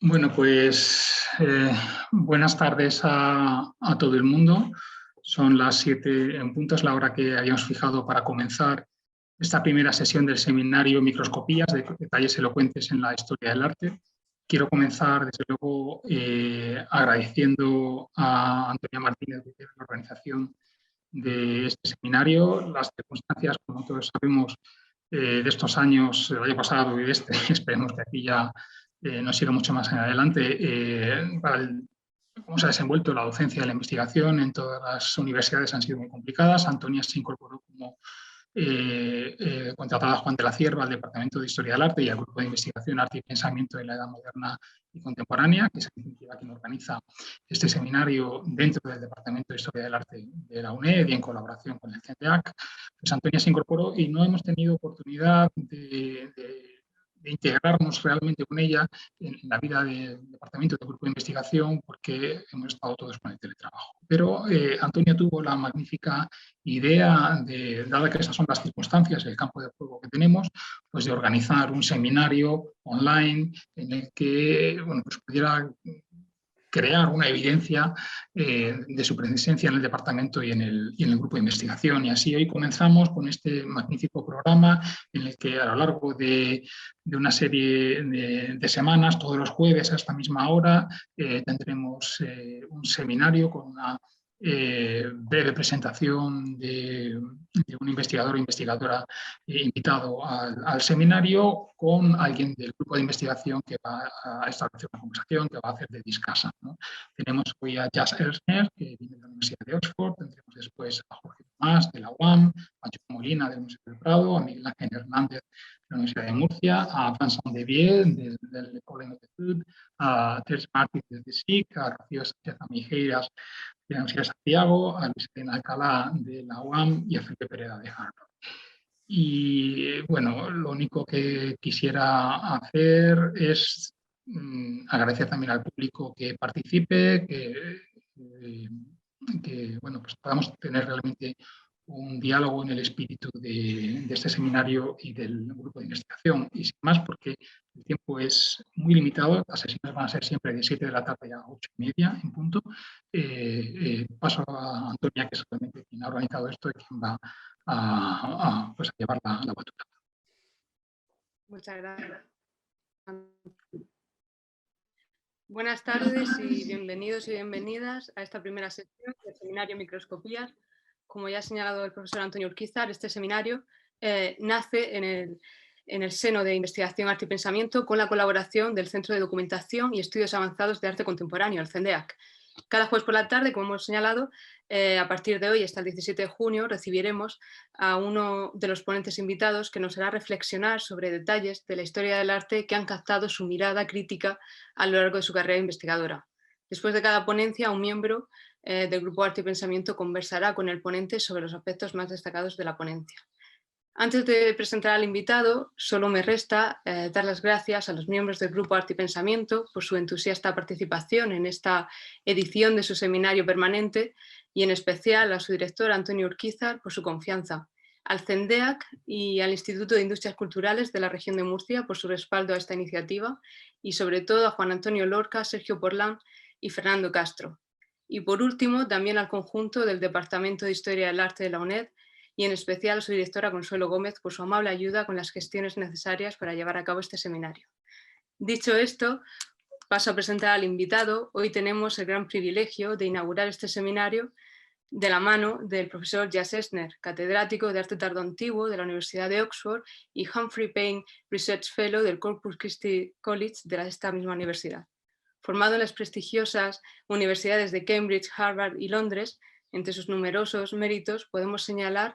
Bueno, pues buenas tardes a todo el mundo. Son las 7 en punto, es la hora que habíamos fijado para comenzar esta primera sesión del seminario Microscopías, de detalles elocuentes en la historia del arte. Quiero comenzar, desde luego, agradeciendo a Antonia Martínez de la organización de este seminario. Las circunstancias, como todos sabemos, de estos años, el año pasado y de este, esperemos que aquí ya nos siga mucho más en adelante. Cómo se ha desenvuelto la docencia y la investigación en todas las universidades han sido muy complicadas. Antonia se incorporó como contratada Juan de la Cierva al Departamento de Historia del Arte y al grupo de investigación Arte y Pensamiento en la Edad Moderna y Contemporánea, que es quien organiza este seminario dentro del Departamento de Historia del Arte de la UNED y en colaboración con el CENDEAC. Pues Antonia se incorporó y no hemos tenido oportunidad de integrarnos realmente con ella en la vida del departamento, del grupo de investigación, porque hemos estado todos con el teletrabajo. Pero Antonia tuvo la magnífica idea, dada que estas son las circunstancias, el campo de juego que tenemos, pues de organizar un seminario online en el que pues pudiera crear una evidencia de su presencia en el departamento y en el grupo de investigación. Y así hoy comenzamos con este magnífico programa en el que a lo largo de una serie de semanas, todos los jueves a esta misma hora, tendremos un seminario con una breve presentación de un investigador o investigadora invitado al seminario, con alguien del grupo de investigación que va a establecer una conversación, que va a hacer de discasa, ¿no? Tenemos hoy a Jaś Elsner, que viene de la Universidad de Oxford, tendremos después a Jorge Tomás de la UAM, a Joan Molina del Museo del Prado, a Miguel Ángel Hernández de la Universidad de Murcia, a Vincent Devier del École Imaginative, a Teresa Martínez de SIC, a Rocío Sánchez Amijeiras de la Universidad de Santiago, a Luis Elena Alcalá de la UAM y a Felipe Pereda de Harvard. Y bueno, lo único que quisiera hacer es agradecer también al público que participe, que bueno, pues podamos tener realmente un diálogo en el espíritu de este seminario y del grupo de investigación. Y sin más, porque el tiempo es muy limitado, las sesiones van a ser siempre de 7 de la tarde a 8:30 en punto. Paso a Antonia, que es realmente quien ha organizado esto y quien va pues a llevar la batuta. Muchas gracias. Buenas tardes y bienvenidos y bienvenidas a esta primera sesión del seminario Microscopías. Como ya ha señalado el profesor Antonio Urquízar, este seminario nace en el seno de Investigación, Arte y Pensamiento con la colaboración del Centro de Documentación y Estudios Avanzados de Arte Contemporáneo, el CENDEAC. Cada jueves por la tarde, como hemos señalado, a partir de hoy hasta el 17 de junio recibiremos a uno de los ponentes invitados que nos hará reflexionar sobre detalles de la historia del arte que han captado su mirada crítica a lo largo de su carrera investigadora. Después de cada ponencia, un miembro del grupo Arte y Pensamiento conversará con el ponente sobre los aspectos más destacados de la ponencia. Antes de presentar al invitado, solo me resta dar las gracias a los miembros del Grupo Arte y Pensamiento por su entusiasta participación en esta edición de su seminario permanente y en especial a su director Antonio Urquízar por su confianza, al CENDEAC y al Instituto de Industrias Culturales de la región de Murcia por su respaldo a esta iniciativa y sobre todo a Juan Antonio Lorca, Sergio Porlán y Fernando Castro. Y por último, también al conjunto del Departamento de Historia del Arte de la UNED y en especial a su directora Consuelo Gómez por su amable ayuda con las gestiones necesarias para llevar a cabo este seminario. Dicho esto, paso a presentar al invitado. Hoy tenemos el gran privilegio de inaugurar este seminario de la mano del profesor Jaś Elsner, catedrático de Arte Tardo Antiguo de la Universidad de Oxford y Humphrey Payne Research Fellow del Corpus Christi College de esta misma universidad. Formado en las prestigiosas universidades de Cambridge, Harvard y Londres, entre sus numerosos méritos podemos señalar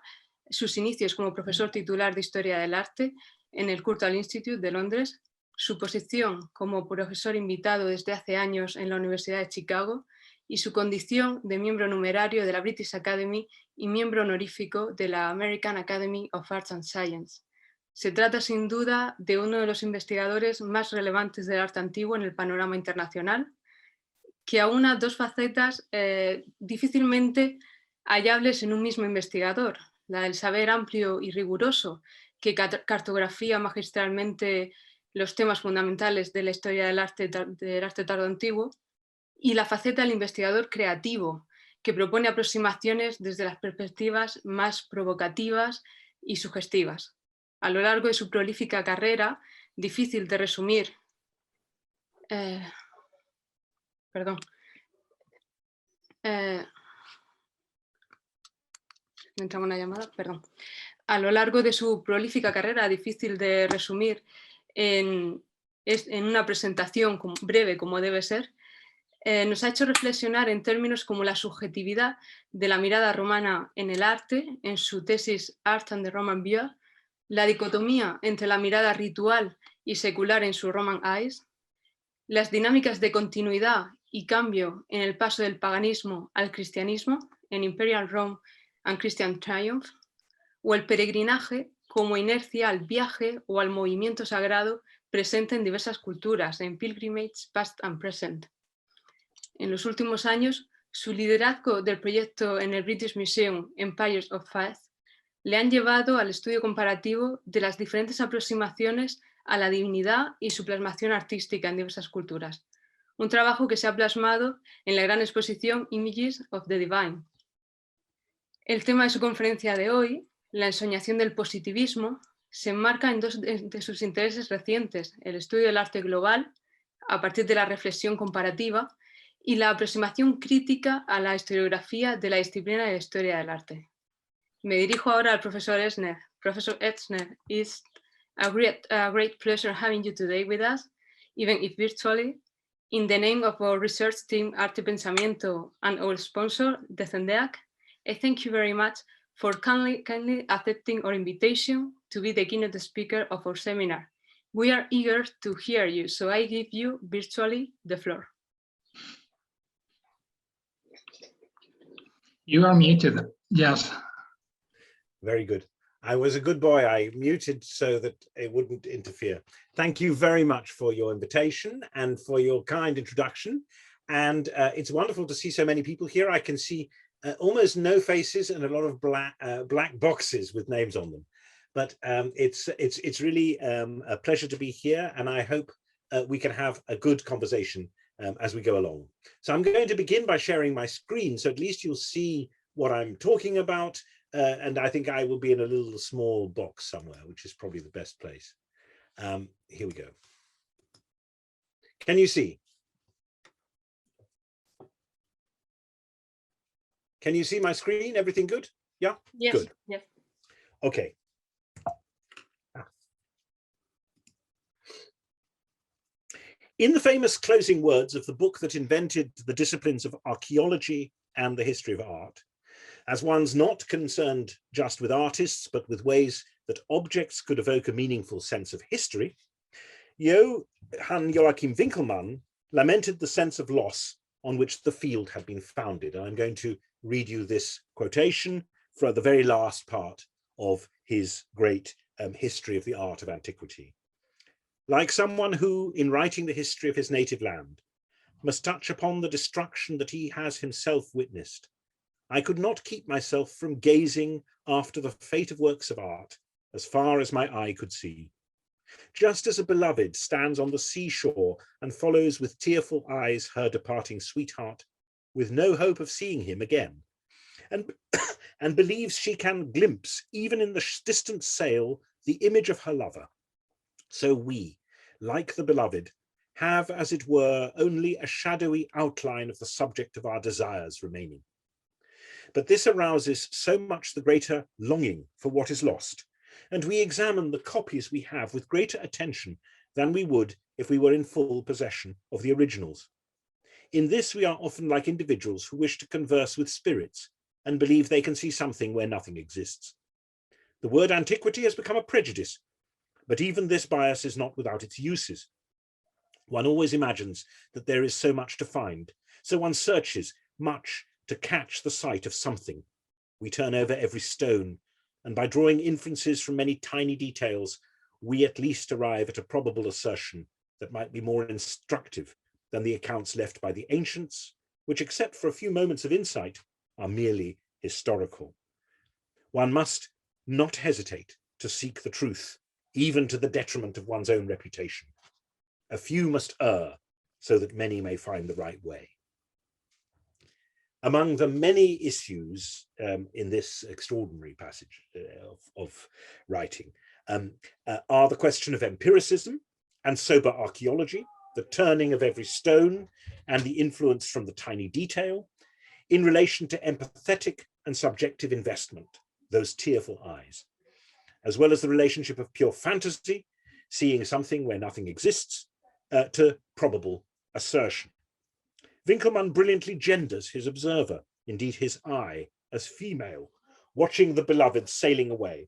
sus inicios como profesor titular de Historia del Arte en el Curtin Institute de Londres, su posición como profesor invitado desde hace años en la Universidad de Chicago y su condición de miembro numerario de la British Academy y miembro honorífico de la American Academy of Arts and Science. Se trata sin duda de uno de los investigadores más relevantes del arte antiguo en el panorama internacional, que aúna dos facetas difícilmente hallables en un mismo investigador, la del saber amplio y riguroso, que cartografía magistralmente los temas fundamentales de la historia del arte tardoantiguo, y la faceta del investigador creativo, que propone aproximaciones desde las perspectivas más provocativas y sugestivas. A lo largo de su prolífica carrera, difícil de resumir, A lo largo de su prolífica carrera, difícil de resumir en una presentación breve como debe ser, nos ha hecho reflexionar en términos como la subjetividad de la mirada romana en el arte, en su tesis Art and the Roman View, la dicotomía entre la mirada ritual y secular en su Roman Eyes, las dinámicas de continuidad y cambio en el paso del paganismo al cristianismo, en Imperial Rome and Christian Triumph, o el peregrinaje como inercia al viaje o al movimiento sagrado presente en diversas culturas, en Pilgrimage Past and Present. En los últimos años, su liderazgo del proyecto en el British Museum Empires of Faith le han llevado al estudio comparativo de las diferentes aproximaciones a la divinidad y su plasmación artística en diversas culturas. Un trabajo que se ha plasmado en la gran exposición Images of the Divine. El tema de su conferencia de hoy, la ensoñación del positivismo, se enmarca en dos de sus intereses recientes, el estudio del arte global, a partir de la reflexión comparativa, y la aproximación crítica a la historiografía de la disciplina de la historia del arte. Me dirijo ahora al profesor Elsner. Professor Elsner, it's a great pleasure having you today with us, even if virtually. In the name of our research team, Arte y Pensamiento, and our sponsor, the CENDEAC, I thank you very much for kindly accepting our invitation to be the keynote speaker of our seminar. We are eager to hear you, so I give you virtually the floor. You are muted, yes. Very good. I was a good boy. I muted so that it wouldn't interfere. Thank you very much for your invitation and for your kind introduction. And it's wonderful to see so many people here. I can see almost no faces and a lot of black boxes with names on them. But it's really a pleasure to be here, and I hope we can have a good conversation as we go along. So I'm going to begin by sharing my screen, so at least you'll see what I'm talking about. And I think I will be in a little small box somewhere, which is probably the best place. Here we go. Can you see? Can you see my screen? Everything good? Yeah? Yes. Good. Yes. Okay. In the famous closing words of the book that invented the disciplines of archaeology and the history of art, as one's not concerned just with artists, but with ways that objects could evoke a meaningful sense of history, Johann Joachim Winckelmann lamented the sense of loss on which the field had been founded. And I'm going to read you this quotation for the very last part of his great history of the art of antiquity. Like someone who, in writing the history of his native land, must touch upon the destruction that he has himself witnessed, I could not keep myself from gazing after the fate of works of art as far as my eye could see. Just as a beloved stands on the seashore and follows with tearful eyes her departing sweetheart, with no hope of seeing him again, and believes she can glimpse, even in the distant sail, the image of her lover, so we, like the beloved, have, as it were, only a shadowy outline of the subject of our desires remaining. But this arouses so much the greater longing for what is lost, and we examine the copies we have with greater attention than we would if we were in full possession of the originals. In this we are often like individuals who wish to converse with spirits and believe they can see something where nothing exists. The word antiquity has become a prejudice, but even this bias is not without its uses. One always imagines that there is so much to find, so one searches much to catch the sight of something. We turn over every stone, and by drawing inferences from many tiny details, we at least arrive at a probable assertion that might be more instructive than the accounts left by the ancients, which, except for a few moments of insight, are merely historical. One must not hesitate to seek the truth even to the detriment of one's own reputation. A few must err so that many may find the right way. Among the many issues in this extraordinary passage of writing are the question of empiricism and sober archaeology, the turning of every stone and the influence from the tiny detail in relation to empathetic and subjective investment, those tearful eyes, as well as the relationship of pure fantasy, seeing something where nothing exists, to probable assertion. Winkelmann brilliantly genders his observer, indeed his eye, as female, watching the beloved sailing away,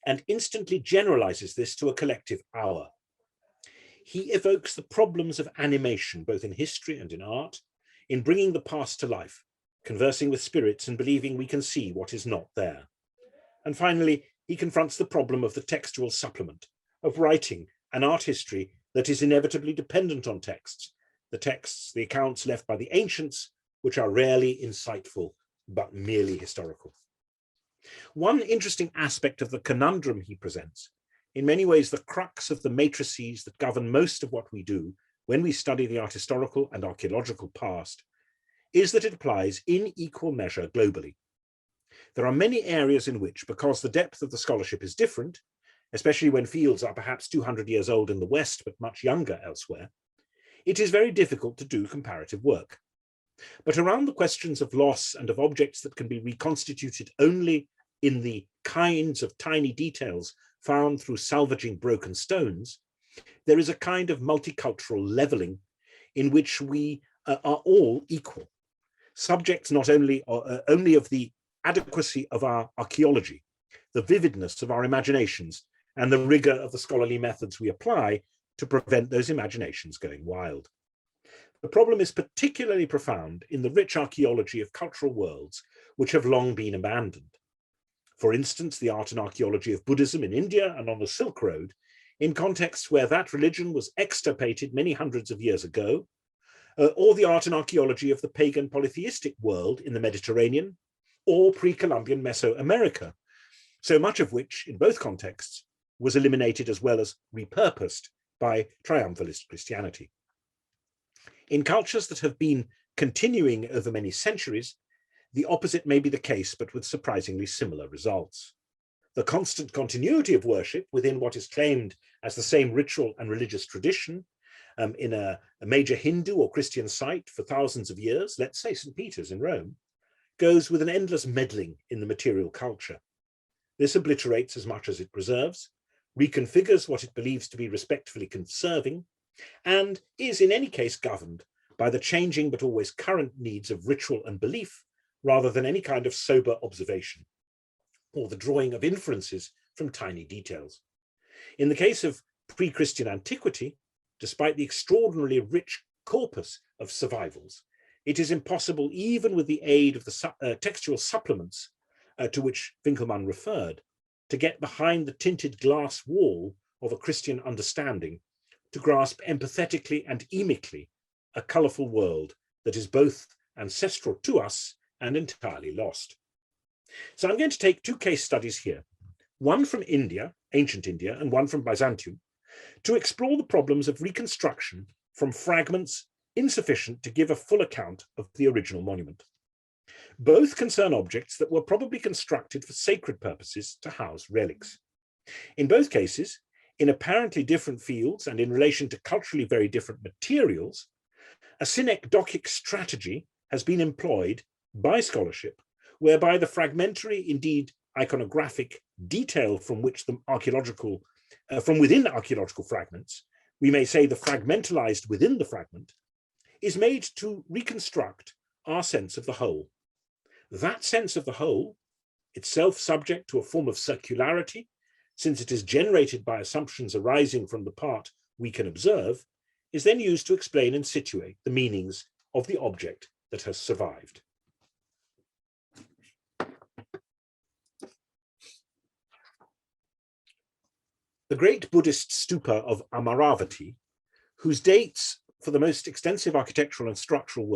and instantly generalizes this to a collective hour. He evokes the problems of animation, both in history and in art, in bringing the past to life, conversing with spirits and believing we can see what is not there. And finally, he confronts the problem of the textual supplement, of writing an art history that is inevitably dependent on texts, the accounts left by the ancients, which are rarely insightful, but merely historical. One interesting aspect of the conundrum he presents, in many ways the crux of the matrices that govern most of what we do when we study the art historical and archaeological past, is that it applies in equal measure globally. There are many areas in which, because the depth of the scholarship is different, especially when fields are perhaps 200 years old in the West, but much younger elsewhere, it is very difficult to do comparative work. But around the questions of loss and of objects that can be reconstituted only in the kinds of tiny details found through salvaging broken stones, there is a kind of multicultural leveling in which we are all equal, subjects not only of the adequacy of our archaeology, the vividness of our imaginations, and the rigor of the scholarly methods we apply to prevent those imaginations going wild. The problem is particularly profound in the rich archaeology of cultural worlds which have long been abandoned. For instance, the art and archaeology of Buddhism in India and on the Silk Road, in contexts where that religion was extirpated many hundreds of years ago, or the art and archaeology of the pagan polytheistic world in the Mediterranean, or pre-Columbian Mesoamerica, so much of which, in both contexts, was eliminated as well as repurposed by triumphalist Christianity. In cultures that have been continuing over many centuries, the opposite may be the case, but with surprisingly similar results. The constant continuity of worship within what is claimed as the same ritual and religious tradition in a major Hindu or Christian site for thousands of years, let's say St. Peter's in Rome, goes with an endless meddling in the material culture. This obliterates as much as it preserves, reconfigures what it believes to be respectfully conserving, and is in any case governed by the changing but always current needs of ritual and belief, rather than any kind of sober observation, or the drawing of inferences from tiny details. In the case of pre-Christian antiquity, despite the extraordinarily rich corpus of survivals, it is impossible, even with the aid of the textual supplements to which Winkelmann referred, to get behind the tinted glass wall of a Christian understanding, to grasp empathetically and emically a colourful world that is both ancestral to us and entirely lost. So I'm going to take two case studies here, one from India, ancient India, and one from Byzantium, to explore the problems of reconstruction from fragments insufficient to give a full account of the original monument. Both concern objects that were probably constructed for sacred purposes to house relics. In both cases, in apparently different fields and in relation to culturally very different materials, a synecdochic strategy has been employed by scholarship, whereby the fragmentary, indeed iconographic detail from which the from within archaeological fragments, we may say the fragmentalized within the fragment, is made to reconstruct our sense of the whole. That sense of the whole, itself subject to a form of circularity, since it is generated by assumptions arising from the part we can observe, is then used to explain and situate the meanings of the object that has survived. The great Buddhist stupa of Amaravati, whose dates for the most extensive architectural and structural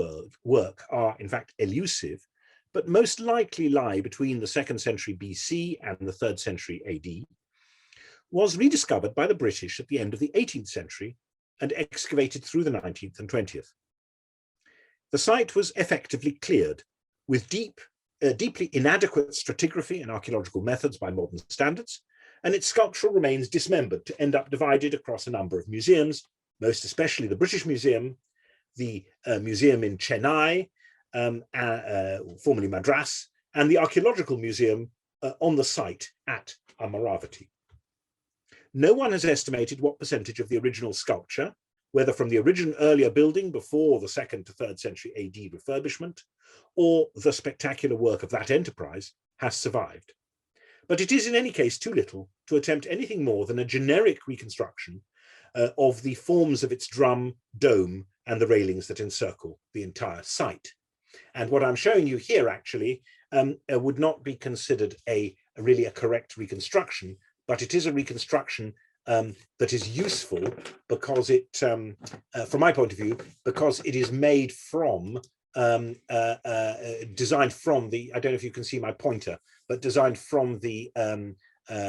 work are in fact elusive, but most likely lie between the 2nd century BC and the 3rd century AD, was rediscovered by the British at the end of the 18th century and excavated through the 19th and 20th. The site was effectively cleared with deeply inadequate stratigraphy and archaeological methods by modern standards, and its sculptural remains dismembered to end up divided across a number of museums, most especially the British Museum, the museum in Chennai, formerly Madras, and the Archaeological Museum on the site at Amaravati. No one has estimated what percentage of the original sculpture, whether from the original earlier building before the 2nd to 3rd century AD refurbishment, or the spectacular work of that enterprise, has survived. But it is in any case too little to attempt anything more than a generic reconstruction of the forms of its drum, dome, and the railings that encircle the entire site. And what I'm showing you here actually would not be considered really a correct reconstruction, but it is a reconstruction that is useful because it, from my point of view, because it is made from, designed from the, I don't know if you can see my pointer, but designed from the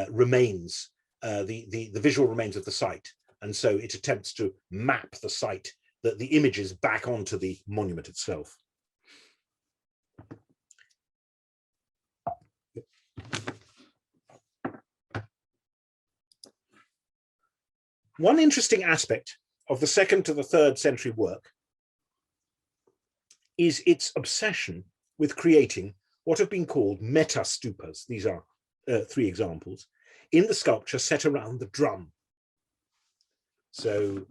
remains, the visual remains of the site. And so it attempts to map the site, the images back onto the monument itself. One interesting aspect of the 2nd to the 3rd century work is its obsession with creating what have been called meta-stupas. These are 3 examples in the sculpture set around the drum. So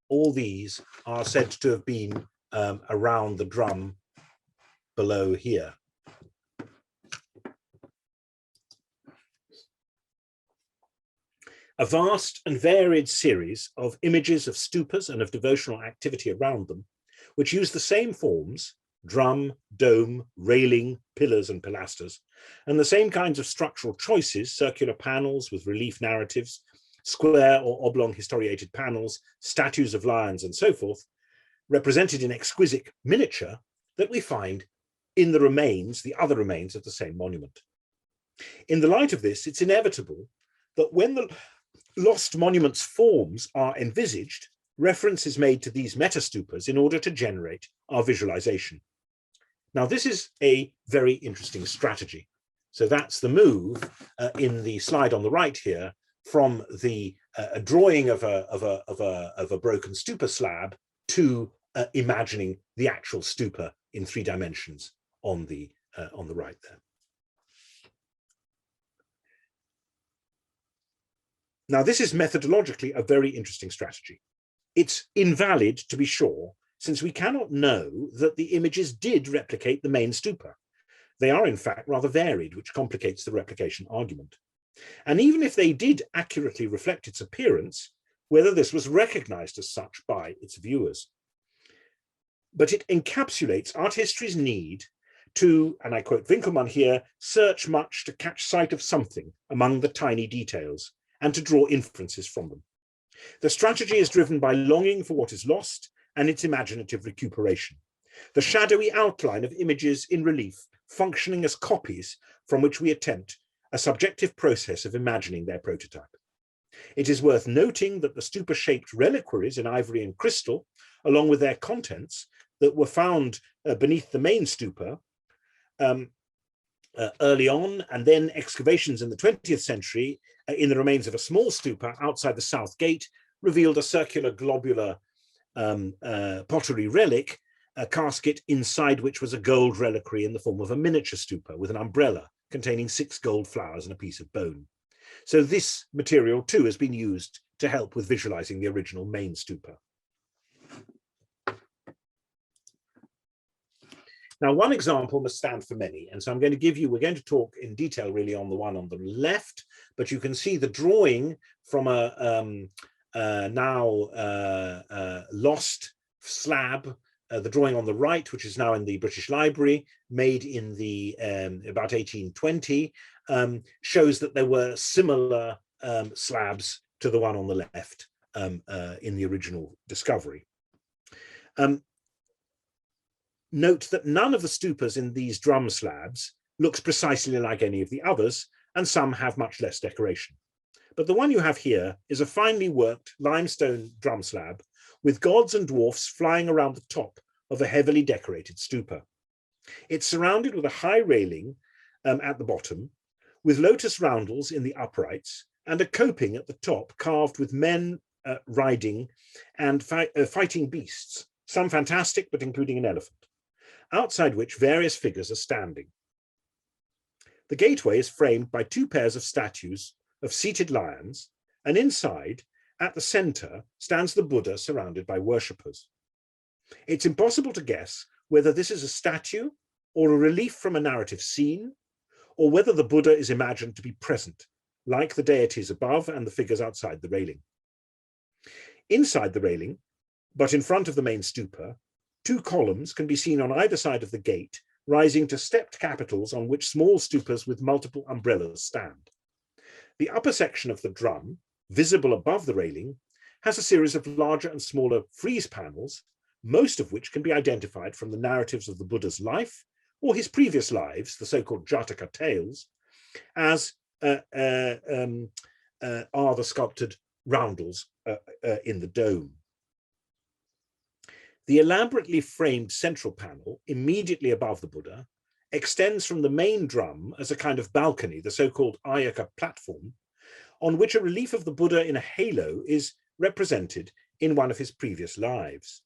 all these are said to have been around the drum below here. A vast and varied series of images of stupas and of devotional activity around them, which use the same forms, drum, dome, railing, pillars and pilasters, and the same kinds of structural choices, circular panels with relief narratives, square or oblong historiated panels, statues of lions and so forth, represented in exquisite miniature that we find in the remains, the other remains of the same monument. In the light of this, it's inevitable that when the lost monument's forms are envisaged, reference is made to these metastupas in order to generate our visualization. Now, this is a very interesting strategy. So that's the move in the slide on the right here from the drawing of a broken stupa slab to imagining the actual stupa in 3 dimensions on the right there. Now, this is methodologically a very interesting strategy. It's invalid, to be sure, since we cannot know that the images did replicate the main stupa. They are, in fact, rather varied, which complicates the replication argument. And even if they did accurately reflect its appearance, whether this was recognized as such by its viewers. But it encapsulates art history's need to, and I quote Winkelmann here, search much to catch sight of something among the tiny details and to draw inferences from them. The strategy is driven by longing for what is lost and its imaginative recuperation. The shadowy outline of images in relief functioning as copies from which we attempt a subjective process of imagining their prototype. It is worth noting that the stupa-shaped reliquaries in ivory and crystal, along with their contents that were found beneath the main stupa early on, and then excavations in the 20th century in the remains of a small stupa outside the south gate, revealed a circular globular pottery relic, a casket inside which was a gold reliquary in the form of a miniature stupa with an umbrella containing 6 gold flowers and a piece of bone. So this material too has been used to help with visualizing the original main stupa. Now, one example must stand for many, and so we're going to talk in detail really on the one on the left, but you can see the drawing from a now lost slab, the drawing on the right, which is now in the British Library, made in the about 1820, shows that there were similar slabs to the one on the left in the original discovery. Note that none of the stupas in these drum slabs looks precisely like any of the others, and some have much less decoration. but the one you have here is a finely worked limestone drum slab with gods and dwarfs flying around the top of a heavily decorated stupa. It's surrounded with a high railing at the bottom, with lotus roundels in the uprights, and a coping at the top carved with men riding and fighting beasts, some fantastic but including an elephant, outside which various figures are standing. The gateway is framed by two pairs of statues of seated lions, and inside, at the center, stands the Buddha surrounded by worshippers. It's impossible to guess whether this is a statue or a relief from a narrative scene, or whether the Buddha is imagined to be present, like the deities above and the figures outside the railing. Inside the railing, but in front of the main stupa, two columns can be seen on either side of the gate, rising to stepped capitals on which small stupas with multiple umbrellas stand. The upper section of the drum, visible above the railing, has a series of larger and smaller frieze panels, most of which can be identified from the narratives of the Buddha's life or his previous lives, the so-called Jataka tales, as are the sculpted roundels in the dome. The elaborately framed central panel, immediately above the Buddha, extends from the main drum as a kind of balcony, the so-called Ayaka platform, on which a relief of the Buddha in a halo is represented in one of his previous lives.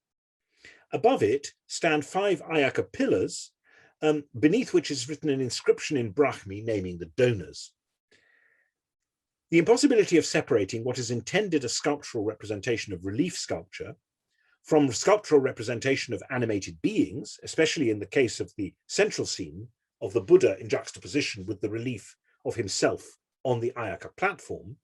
Above it stand 5 Ayaka pillars, beneath which is written an inscription in Brahmi naming the donors. The impossibility of separating what is intended a sculptural representation of relief sculpture from sculptural representation of animated beings, especially in the case of the central scene of the Buddha in juxtaposition with the relief of himself on the Ayaka platform,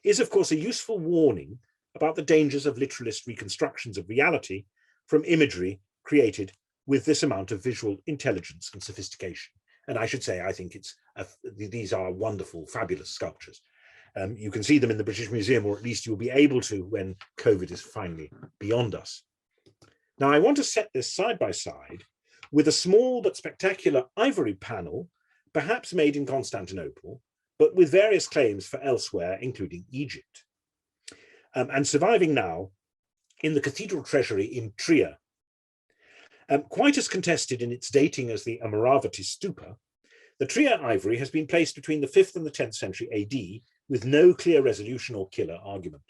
is of course a useful warning about the dangers of literalist reconstructions of reality from imagery created with this amount of visual intelligence and sophistication. And I should say, I think these are wonderful, fabulous sculptures. You can see them in the British Museum, or at least you'll be able to when COVID is finally beyond us. Now, I want to set this side by side with a small but spectacular ivory panel, perhaps made in Constantinople, but with various claims for elsewhere, including Egypt, and surviving now in the cathedral treasury in Trier. Quite as contested in its dating as the Amaravati Stupa, the Trier ivory has been placed between the 5th and the 10th century AD with no clear resolution or killer argument.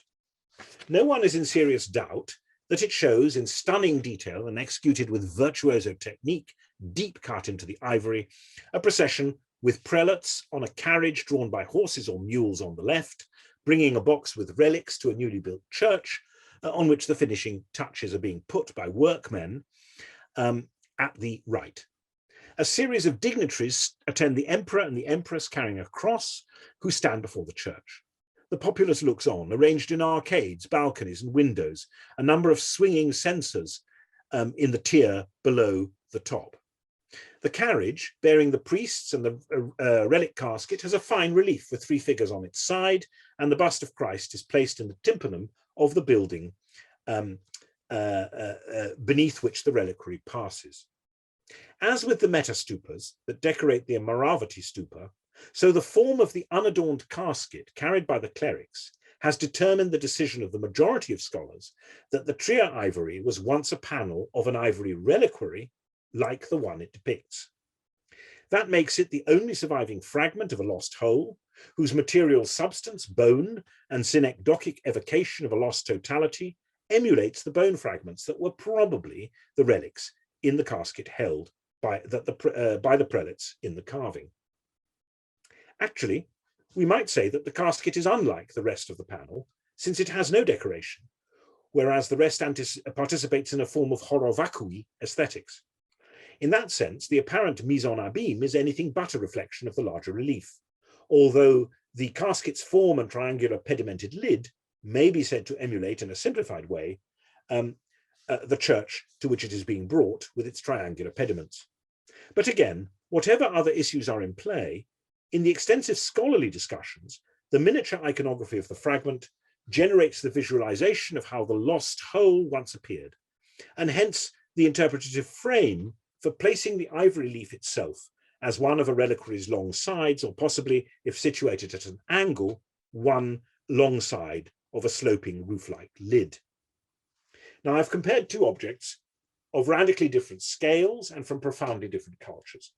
No one is in serious doubt that it shows in stunning detail and executed with virtuoso technique, deep cut into the ivory, a procession with prelates on a carriage drawn by horses or mules on the left, bringing a box with relics to a newly built church, on which the finishing touches are being put by workmen at the right. A series of dignitaries attend the emperor and the empress carrying a cross, who stand before the church. The populace looks on, arranged in arcades, balconies and windows, a number of swinging censers in the tier below the top. The carriage, bearing the priests and the relic casket, has a fine relief with 3 figures on its side, and the bust of Christ is placed in the tympanum of the building beneath which the reliquary passes. As with the meta-stupas that decorate the Amaravati stupa, so the form of the unadorned casket carried by the clerics has determined the decision of the majority of scholars that the Trier ivory was once a panel of an ivory reliquary like the one it depicts. That makes it the only surviving fragment of a lost whole, whose material substance, bone, and synecdochic evocation of a lost totality emulates the bone fragments that were probably the relics in the casket held by the prelates in the carving. Actually, we might say that the casket is unlike the rest of the panel, since it has no decoration, whereas the rest participates in a form of horror vacui aesthetics. In that sense, the apparent mise en abîme is anything but a reflection of the larger relief, although the casket's form and triangular pedimented lid may be said to emulate in a simplified way the church to which it is being brought with its triangular pediments. But again, whatever other issues are in play, in the extensive scholarly discussions, the miniature iconography of the fragment generates the visualization of how the lost whole once appeared, and hence the interpretative frame for placing the ivory leaf itself as one of a reliquary's long sides, or possibly, if situated at an angle, one long side of a sloping roof-like lid. Now, I've compared two objects of radically different scales and from profoundly different cultures,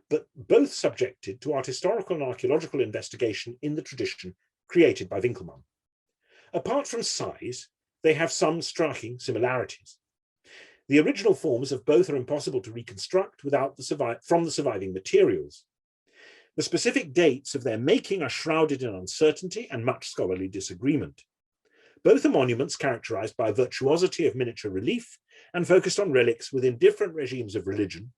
but both subjected to art historical and archaeological investigation in the tradition created by Winckelmann. Apart from size, they have some striking similarities. The original forms of both are impossible to reconstruct from the surviving materials. The specific dates of their making are shrouded in uncertainty and much scholarly disagreement. Both are monuments characterized by a virtuosity of miniature relief and focused on relics within different regimes of religion,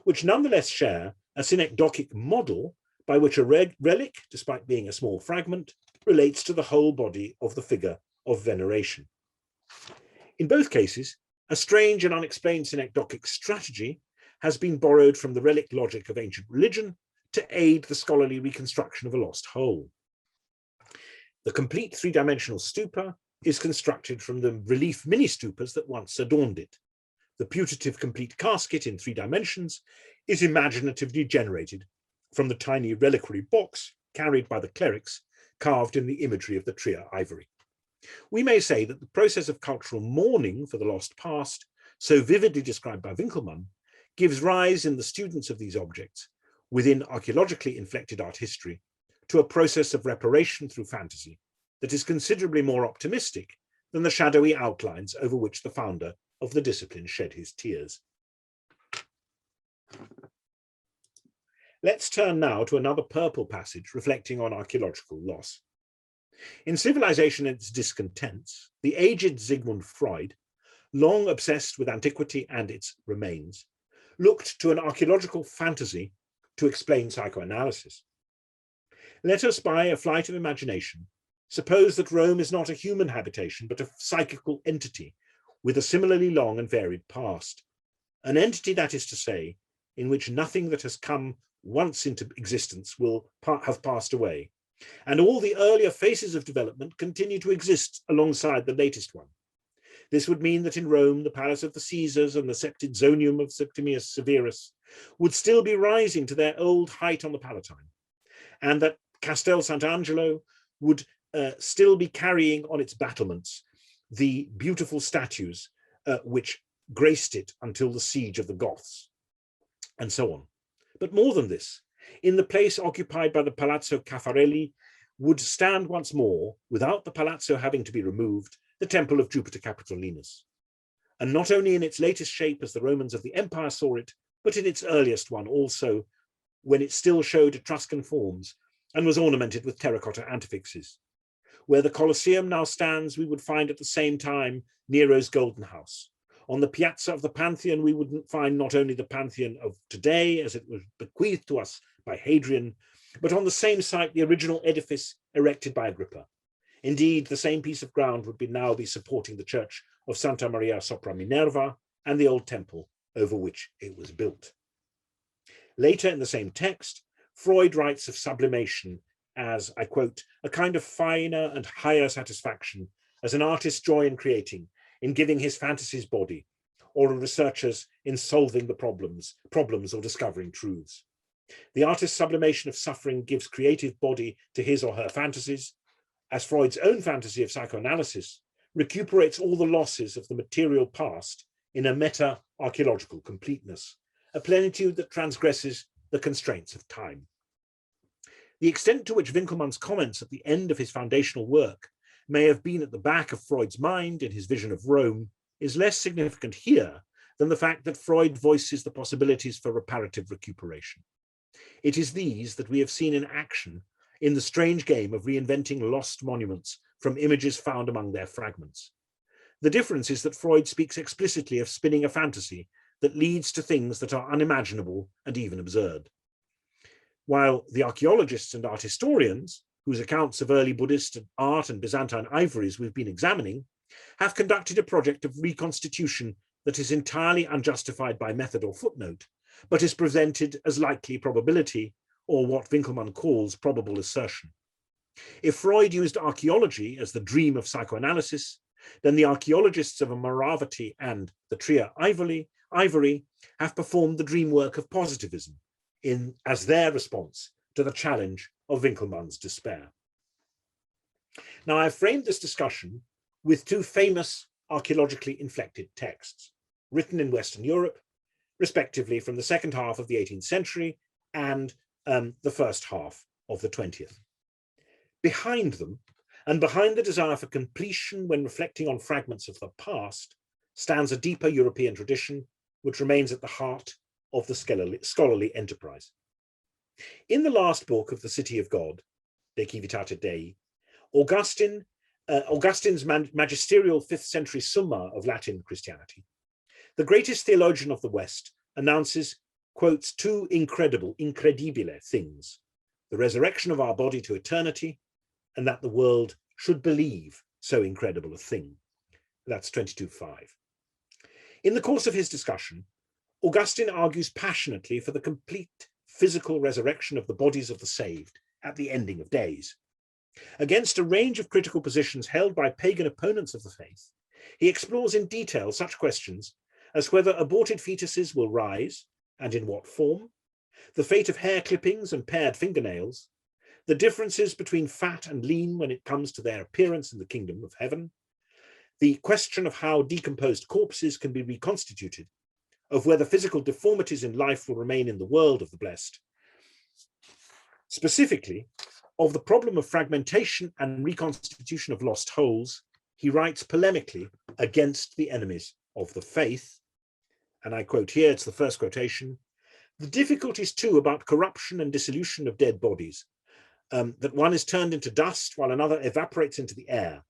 which nonetheless share a synecdochic model by which a relic, despite being a small fragment, relates to the whole body of the figure of veneration. In both cases, a strange and unexplained synecdochic strategy has been borrowed from the relic logic of ancient religion to aid the scholarly reconstruction of a lost whole. The complete three-dimensional stupa is constructed from the relief mini-stupas that once adorned it. The putative complete casket in 3 dimensions is imaginatively generated from the tiny reliquary box carried by the clerics carved in the imagery of the Trier ivory. We may say that the process of cultural mourning for the lost past, so vividly described by Winckelmann, gives rise in the students of these objects, within archaeologically inflected art history, to a process of reparation through fantasy that is considerably more optimistic than the shadowy outlines over which the founder of the discipline shed his tears. Let's turn now to another purple passage reflecting on archaeological loss. In Civilization and its Discontents, the aged Sigmund Freud, long obsessed with antiquity and its remains, looked to an archaeological fantasy to explain psychoanalysis. Let us, by a flight of imagination, suppose that Rome is not a human habitation, but a psychical entity with a similarly long and varied past. An entity, that is to say, in which nothing that has come once into existence will have passed away, and all the earlier phases of development continue to exist alongside the latest one. This would mean that in Rome, the palace of the Caesars and the Septizonium of Septimius Severus would still be rising to their old height on the Palatine, and that Castel Sant'Angelo would still be carrying on its battlements the beautiful statues which graced it until the siege of the Goths, and so on. But more than this, in the place occupied by the Palazzo Caffarelli would stand once more, without the palazzo having to be removed, the temple of Jupiter Capitolinus. And not only in its latest shape as the Romans of the Empire saw it, but in its earliest one also, when it still showed Etruscan forms and was ornamented with terracotta antefixes. Where the Colosseum now stands, we would find at the same time Nero's Golden House. On the piazza of the Pantheon, we would find not only the Pantheon of today, as it was bequeathed to us by Hadrian, but on the same site, the original edifice erected by Agrippa. Indeed, the same piece of ground would now be supporting the church of Santa Maria sopra Minerva and the old temple over which it was built. Later in the same text, Freud writes of sublimation as, I quote, a kind of finer and higher satisfaction as an artist's joy in creating, in giving his fantasies body, or a researcher's in solving the problems or discovering truths. The artist's sublimation of suffering gives creative body to his or her fantasies, as Freud's own fantasy of psychoanalysis recuperates all the losses of the material past in a meta-archaeological completeness, a plenitude that transgresses the constraints of time. The extent to which Winckelmann's comments at the end of his foundational work may have been at the back of Freud's mind in his vision of Rome is less significant here than the fact that Freud voices the possibilities for reparative recuperation. It is these that we have seen in action in the strange game of reinventing lost monuments from images found among their fragments. The difference is that Freud speaks explicitly of spinning a fantasy that leads to things that are unimaginable and even absurd. While the archaeologists and art historians, whose accounts of early Buddhist art and Byzantine ivories we've been examining, have conducted a project of reconstitution that is entirely unjustified by method or footnote, but is presented as likely probability, or what Winckelmann calls probable assertion. If Freud used archaeology as the dream of psychoanalysis, then the archaeologists of Amaravati and the Trier ivory have performed the dream work of positivism as their response to the challenge of Winckelmann's despair. Now, I've framed this discussion with two famous archaeologically inflected texts, written in Western Europe, respectively from the second half of the 18th century and the first half of the 20th. Behind them, and behind the desire for completion when reflecting on fragments of the past, stands a deeper European tradition which remains at the heart of the scholarly enterprise. In the last book of the City of God, De Civitate Dei, Augustine's magisterial 5th century Summa of Latin Christianity, the greatest theologian of the West, announces, quotes, two incredibile things: the resurrection of our body to eternity, and that the world should believe so incredible a thing. That's 22.5. In the course of his discussion, Augustine argues passionately for the complete physical resurrection of the bodies of the saved at the ending of days. Against a range of critical positions held by pagan opponents of the faith, he explores in detail such questions as whether aborted fetuses will rise, and in what form, the fate of hair clippings and pared fingernails, the differences between fat and lean when it comes to their appearance in the kingdom of heaven, the question of how decomposed corpses can be reconstituted, of whether physical deformities in life will remain in the world of the blessed. Specifically, of the problem of fragmentation and reconstitution of lost wholes, he writes polemically against the enemies of the faith. And I quote here, it's the first quotation: "The difficulties too about corruption and dissolution of dead bodies, that one is turned into dust while another evaporates into the air,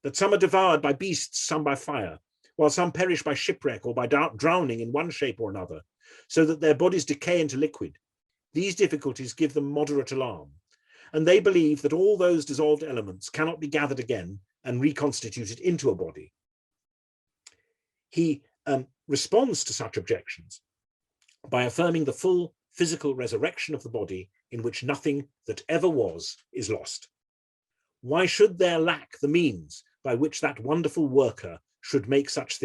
that some are devoured by beasts, some by fire, while some perish by shipwreck or by drowning in one shape or another, so that their bodies decay into liquid. These difficulties give them moderate alarm, and they believe that all those dissolved elements cannot be gathered again and reconstituted into a body." He responds to such objections by affirming the full physical resurrection of the body in which nothing that ever was is lost. Why should there lack the means by which that wonderful worker should make such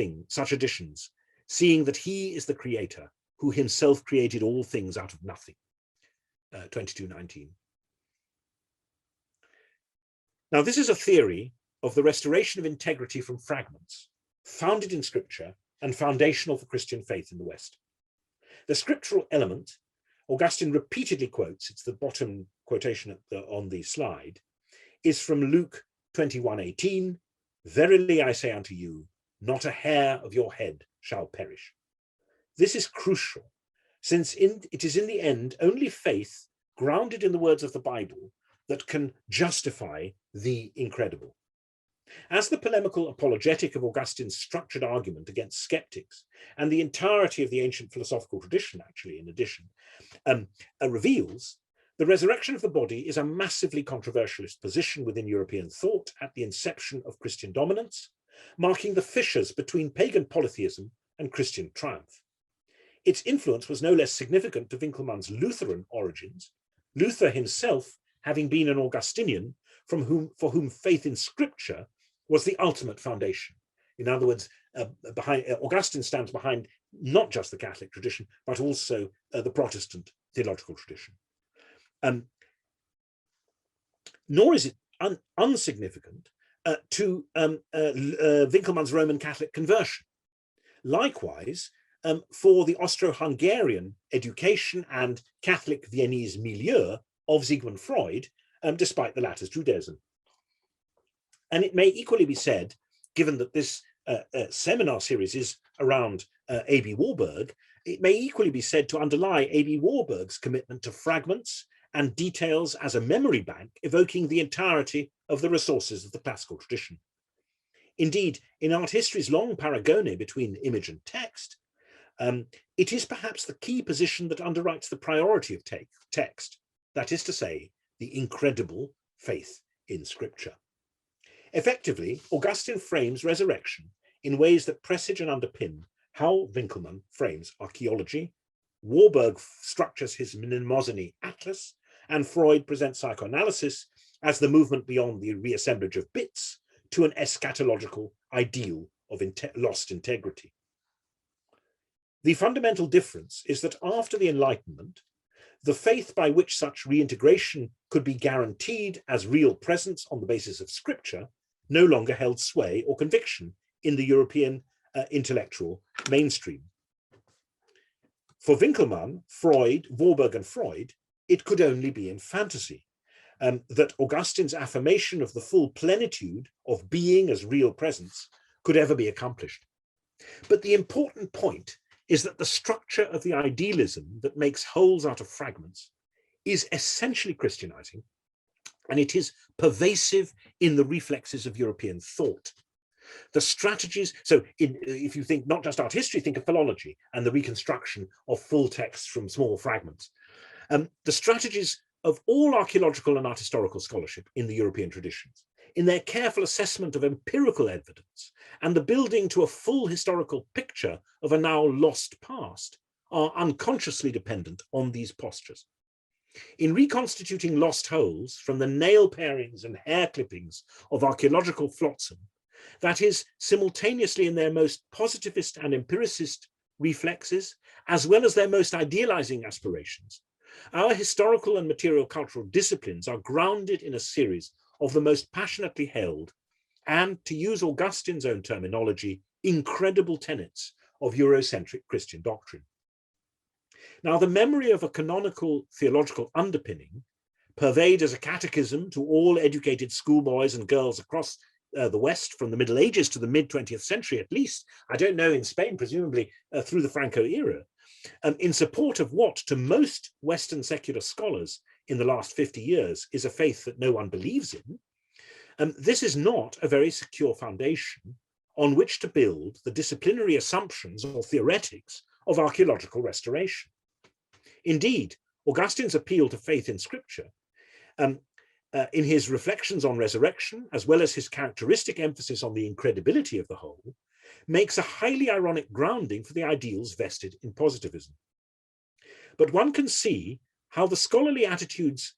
additions, seeing that he is the creator who himself created all things out of nothing? 22:19. Now, this is a theory of the restoration of integrity from fragments, founded in scripture and foundational for Christian faith in the West. The scriptural element, Augustine repeatedly quotes, it's the bottom quotation on the slide, is from Luke 21:18, "Verily I say unto you, not a hair of your head shall perish." This is crucial, since it is in the end only faith grounded in the words of the Bible that can justify the incredible. As the polemical apologetic of Augustine's structured argument against skeptics, and the entirety of the ancient philosophical tradition, actually, in addition, reveals, the resurrection of the body is a massively controversialist position within European thought at the inception of Christian dominance, marking the fissures between pagan polytheism and Christian triumph. Its influence was no less significant to Winckelmann's Lutheran origins, Luther himself having been an Augustinian for whom faith in scripture was the ultimate foundation. In other words, Augustine stands behind not just the Catholic tradition, but also the Protestant theological tradition. Nor is it unsignificant to Winckelmann's Roman Catholic conversion. Likewise, for the Austro-Hungarian education and Catholic Viennese milieu of Sigmund Freud, despite the latter's Judaism. And it may equally be said, given that this seminar series is around A.B. Warburg, it may equally be said to underlie A.B. Warburg's commitment to fragments and details as a memory bank, evoking the entirety of the resources of the classical tradition. Indeed, in art history's long paragone between image and text, it is perhaps the key position that underwrites the priority of text, that is to say, the incredible faith in scripture. Effectively, Augustine frames resurrection in ways that presage and underpin how Winckelmann frames archaeology, Warburg structures his mnemosiny atlas, and Freud presents psychoanalysis as the movement beyond the reassemblage of bits to an eschatological ideal of lost integrity. The fundamental difference is that after the Enlightenment, the faith by which such reintegration could be guaranteed as real presence on the basis of scripture no longer held sway or conviction in the European intellectual mainstream. For Winckelmann, Freud, Warburg and Freud, it could only be in fantasy, that Augustine's affirmation of the full plenitude of being as real presence could ever be accomplished. But the important point is that the structure of the idealism that makes wholes out of fragments is essentially Christianizing, and it is pervasive in the reflexes of European thought. The strategies, so if you think not just art history, think of philology and the reconstruction of full texts from small fragments. The strategies of all archaeological and art historical scholarship in the European traditions, in their careful assessment of empirical evidence and the building to a full historical picture of a now lost past, are unconsciously dependent on these postures. In reconstituting lost wholes from the nail parings and hair clippings of archaeological flotsam, that is, simultaneously in their most positivist and empiricist reflexes, as well as their most idealizing aspirations, our historical and material cultural disciplines are grounded in a series of the most passionately held and, to use Augustine's own terminology, incredible tenets of Eurocentric Christian doctrine. Now, the memory of a canonical theological underpinning, purveyed as a catechism to all educated schoolboys and girls across the West from the Middle Ages to the mid-20th century at least, I don't know, in Spain, presumably through the Franco era, in support of what to most Western secular scholars in the last 50 years is a faith that no one believes in, this is not a very secure foundation on which to build the disciplinary assumptions or theoretics of archaeological restoration. Indeed, Augustine's appeal to faith in scripture, in his reflections on resurrection, as well as his characteristic emphasis on the incredibility of the whole, makes a highly ironic grounding for the ideals vested in positivism. But one can see how the scholarly attitudes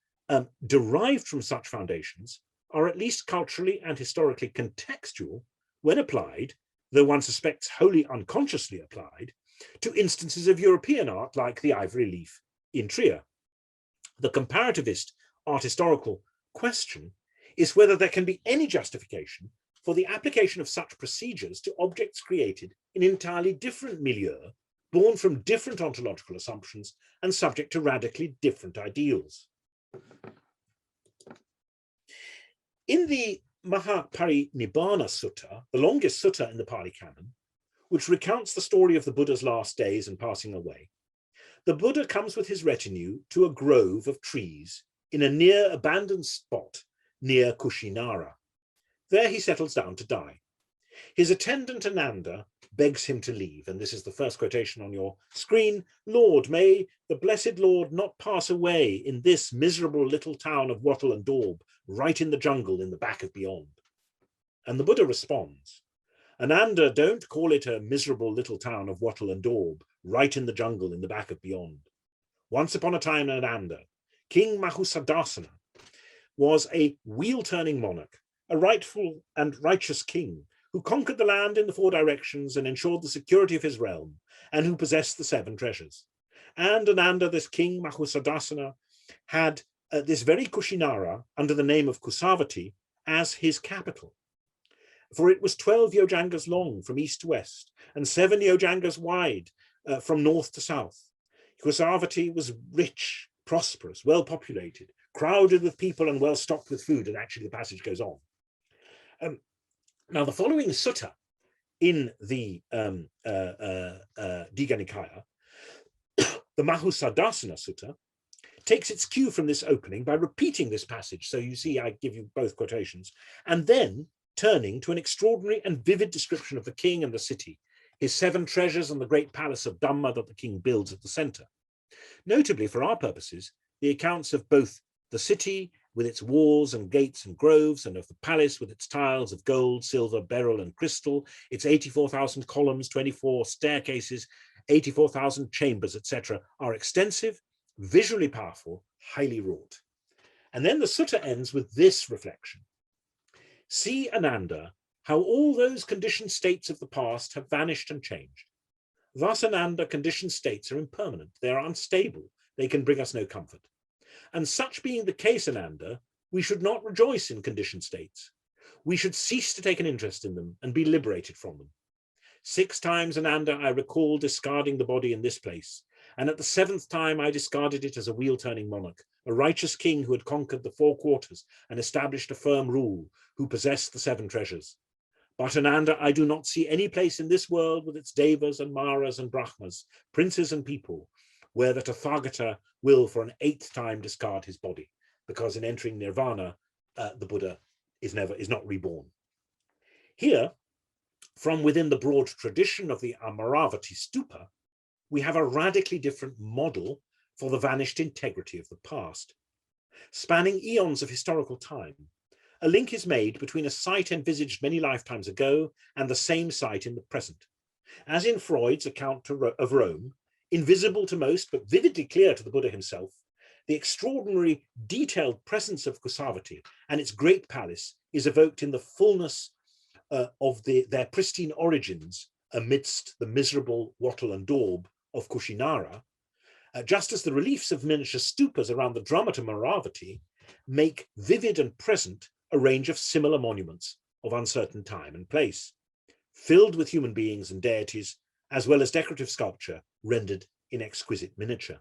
derived from such foundations are at least culturally and historically contextual when applied, though one suspects wholly unconsciously applied, to instances of European art like the ivory leaf in Trier. The comparativist art historical question is whether there can be any justification for the application of such procedures to objects created in entirely different milieu, born from different ontological assumptions and subject to radically different ideals. In the Mahaparinibbana Sutta, the longest sutta in the Pali Canon, which recounts the story of the Buddha's last days and passing away, the Buddha comes with his retinue to a grove of trees in a near abandoned spot near Kushinara. There he settles down to die. His attendant Ananda begs him to leave, and this is the first quotation on your screen. Lord, may the blessed Lord not pass away in this miserable little town of Wattle and Daub, right in the jungle in the back of beyond. And the Buddha responds, Ananda, don't call it a miserable little town of Wattle and Daub, right in the jungle in the back of beyond. Once upon a time, Ananda, King Mahusadasana, was a wheel-turning monarch, a rightful and righteous king who conquered the land in the 4 directions and ensured the security of his realm, and who possessed the 7 treasures. And Ananda, this king Mahusadasana, had this very Kushinara under the name of Kusavati as his capital. For it was 12 yojangas long from east to west and 7 yojangas wide from north to south. Kusavati was rich, prosperous, well populated, crowded with people and well stocked with food, and actually the passage goes on. Now the following sutta in the Digha Nikaya, the Mahusadasana Sutta, takes its cue from this opening by repeating this passage. So you see, I give you both quotations, and then turning to an extraordinary and vivid description of the king and the city, his 7 treasures and the great palace of Dhamma that the king builds at the center. Notably, for our purposes, the accounts of both the city with its walls and gates and groves, and of the palace with its tiles of gold, silver, beryl, and crystal, its 84,000 columns, 24 staircases, 84,000 chambers, etc., are extensive, visually powerful, highly wrought. And then the sutta ends with this reflection. See, Ananda, how all those conditioned states of the past have vanished and changed. Thus, Ananda, conditioned states are impermanent, they are unstable, they can bring us no comfort. And such being the case, Ananda, we should not rejoice in conditioned states. We should cease to take an interest in them and be liberated from them. 6 times, Ananda, I recall discarding the body in this place, and at the 7th time I discarded it as a wheel-turning monarch, a righteous king who had conquered the 4 quarters and established a firm rule, who possessed the 7 treasures. But Ananda, I do not see any place in this world with its devas and maras and brahmas, princes and people, where the Tathagata will for an 8th time discard his body, because in entering nirvana, the Buddha is not reborn. Here, from within the broad tradition of the Amaravati Stupa, we have a radically different model for the vanished integrity of the past. Spanning eons of historical time, a link is made between a site envisaged many lifetimes ago and the same site in the present. As in Freud's account of Rome, invisible to most but vividly clear to the Buddha himself, the extraordinary detailed presence of Kusavati and its great palace is evoked in the fullness of their pristine origins amidst the miserable wattle and daub of Kushinara, just as the reliefs of miniature stupas around the drum at Amaravati make vivid and present a range of similar monuments of uncertain time and place, filled with human beings and deities, as well as decorative sculpture rendered in exquisite miniature.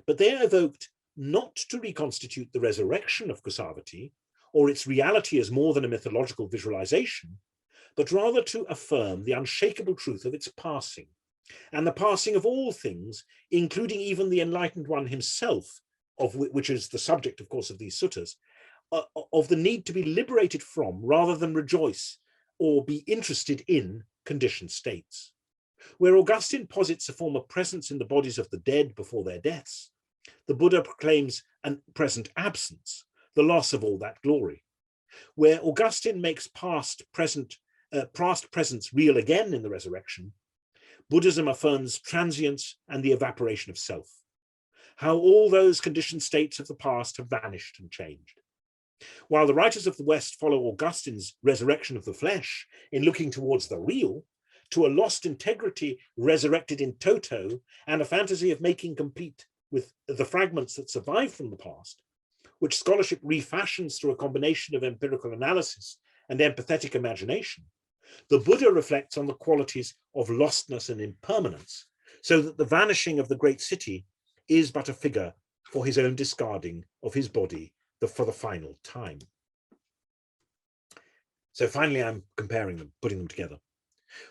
But they are evoked not to reconstitute the resurrection of Kusavati or its reality as more than a mythological visualization, but rather to affirm the unshakable truth of its passing, and the passing of all things, including even the enlightened one himself, of which is the subject, of course, of these suttas, of the need to be liberated from rather than rejoice or be interested in conditioned states. Where Augustine posits a former presence in the bodies of the dead before their deaths, the Buddha proclaims a present absence, the loss of all that glory. Where Augustine makes past presence real again in the resurrection, Buddhism affirms transience and the evaporation of self. How all those conditioned states of the past have vanished and changed. While the writers of the West follow Augustine's resurrection of the flesh in looking towards the real, to a lost integrity resurrected in toto, and a fantasy of making complete with the fragments that survive from the past, which scholarship refashions through a combination of empirical analysis and empathetic imagination, the Buddha reflects on the qualities of lostness and impermanence, so that the vanishing of the great city is but a figure for his own discarding of his body for the final time. So finally, I'm comparing them, putting them together.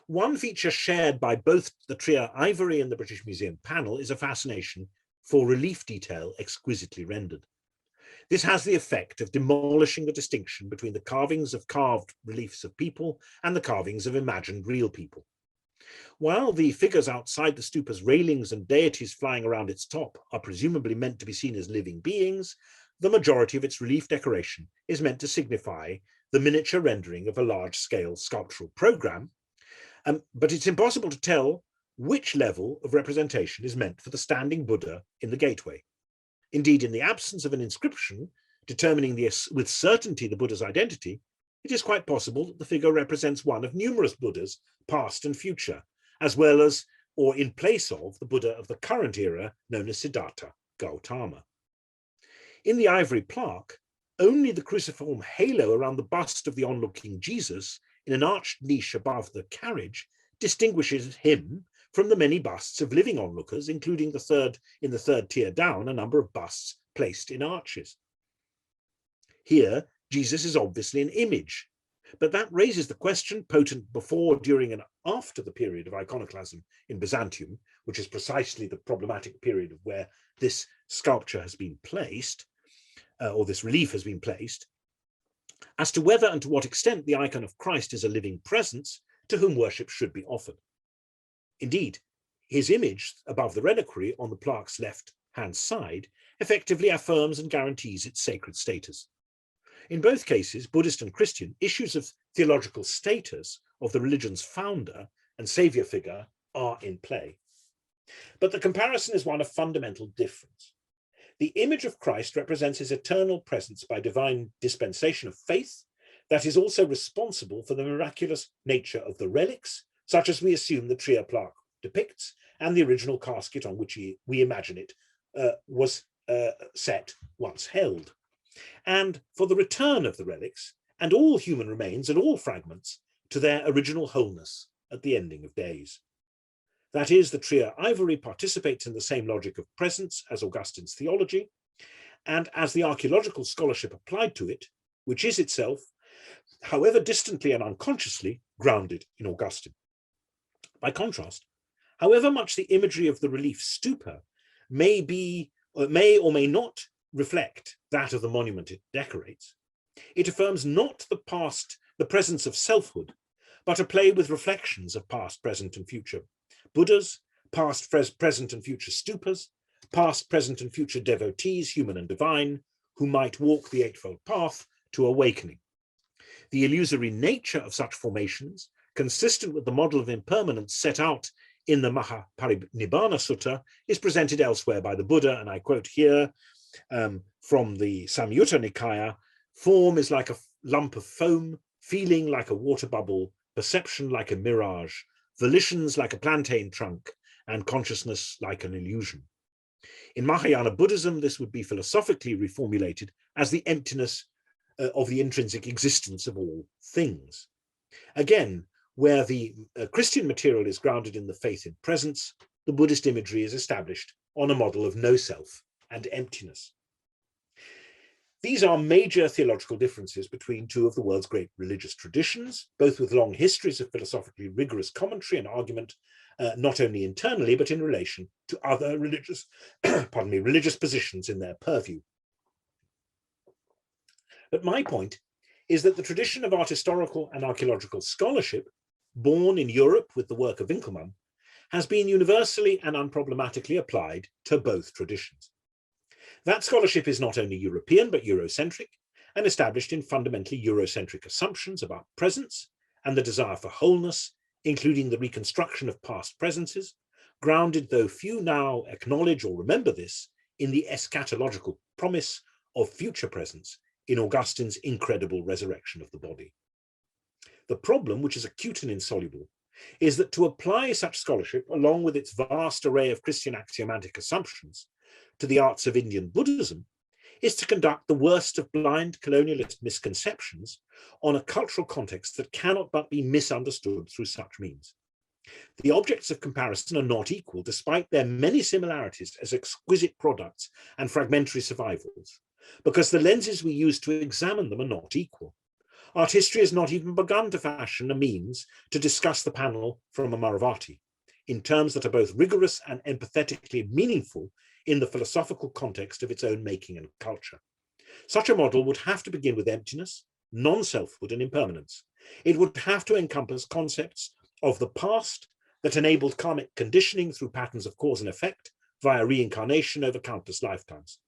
One feature shared by both the Trier ivory and the British Museum panel is a fascination for relief detail exquisitely rendered. This has the effect of demolishing the distinction between the carvings of carved reliefs of people and the carvings of imagined real people. While the figures outside the stupa's railings and deities flying around its top are presumably meant to be seen as living beings, the majority of its relief decoration is meant to signify the miniature rendering of a large-scale sculptural program, but it's impossible to tell which level of representation is meant for the standing Buddha in the gateway. Indeed, in the absence of an inscription determining with certainty the Buddha's identity, it is quite possible that the figure represents one of numerous Buddhas, past and future, as well as, or in place of, the Buddha of the current era known as Siddhartha Gautama. In the ivory plaque, only the cruciform halo around the bust of the onlooking Jesus in an arched niche above the carriage distinguishes him from the many busts of living onlookers, including in the third tier down, a number of busts placed in arches. Here, Jesus is obviously an image, but that raises the question, potent before, during, and after the period of iconoclasm in Byzantium, which is precisely the problematic period of where this sculpture has been placed, or this relief has been placed, as to whether and to what extent the icon of Christ is a living presence to whom worship should be offered. Indeed, his image above the reliquary on the plaque's left-hand side effectively affirms and guarantees its sacred status. In both cases, Buddhist and Christian, issues of theological status of the religion's founder and savior figure are in play. But the comparison is one of fundamental difference. The image of Christ represents his eternal presence by divine dispensation of faith that is also responsible for the miraculous nature of the relics, such as we assume the Trier plaque depicts, and the original casket on which we imagine it was set once held, and for the return of the relics and all human remains and all fragments to their original wholeness at the ending of days. That is, the Trier ivory participates in the same logic of presence as Augustine's theology, and as the archaeological scholarship applied to it, which is itself, however distantly and unconsciously, grounded in Augustine. By contrast, however much the imagery of the relief stupa may or may not reflect that of the monument it decorates, it affirms not the presence of selfhood, but a play with reflections of past, present, and future Buddhas, past, present, and future stupas, past, present, and future devotees, human and divine, who might walk the Eightfold Path to awakening. The illusory nature of such formations, consistent with the model of impermanence set out in the Mahaparinibbana Sutta, is presented elsewhere by the Buddha, and I quote here from the Samyutta Nikaya: "Form is like a lump of foam, feeling like a water bubble, perception like a mirage, volitions like a plantain trunk, and consciousness like an illusion." In Mahayana Buddhism, this would be philosophically reformulated as the emptiness of the intrinsic existence of all things. Again, where the Christian material is grounded in the faith in presence, the Buddhist imagery is established on a model of no self and emptiness. These are major theological differences between two of the world's great religious traditions, both with long histories of philosophically rigorous commentary and argument, not only internally, but in relation to other religious, religious positions in their purview. But my point is that the tradition of art historical and archaeological scholarship, born in Europe with the work of Winkelmann, has been universally and unproblematically applied to both traditions. That scholarship is not only European, but Eurocentric, and established in fundamentally Eurocentric assumptions about presence and the desire for wholeness, including the reconstruction of past presences, grounded, though few now acknowledge or remember this, in the eschatological promise of future presence in Augustine's incredible resurrection of the body. The problem, which is acute and insoluble, is that to apply such scholarship, along with its vast array of Christian axiomatic assumptions, to the arts of Indian Buddhism, is to conduct the worst of blind colonialist misconceptions on a cultural context that cannot but be misunderstood through such means. The objects of comparison are not equal, despite their many similarities as exquisite products and fragmentary survivals, because the lenses we use to examine them are not equal. Art history has not even begun to fashion a means to discuss the panel from Amaravati in terms that are both rigorous and empathetically meaningful in the philosophical context of its own making and culture. Such a model would have to begin with emptiness, non-selfhood, and impermanence. It would have to encompass concepts of the past that enabled karmic conditioning through patterns of cause and effect via reincarnation over countless lifetimes.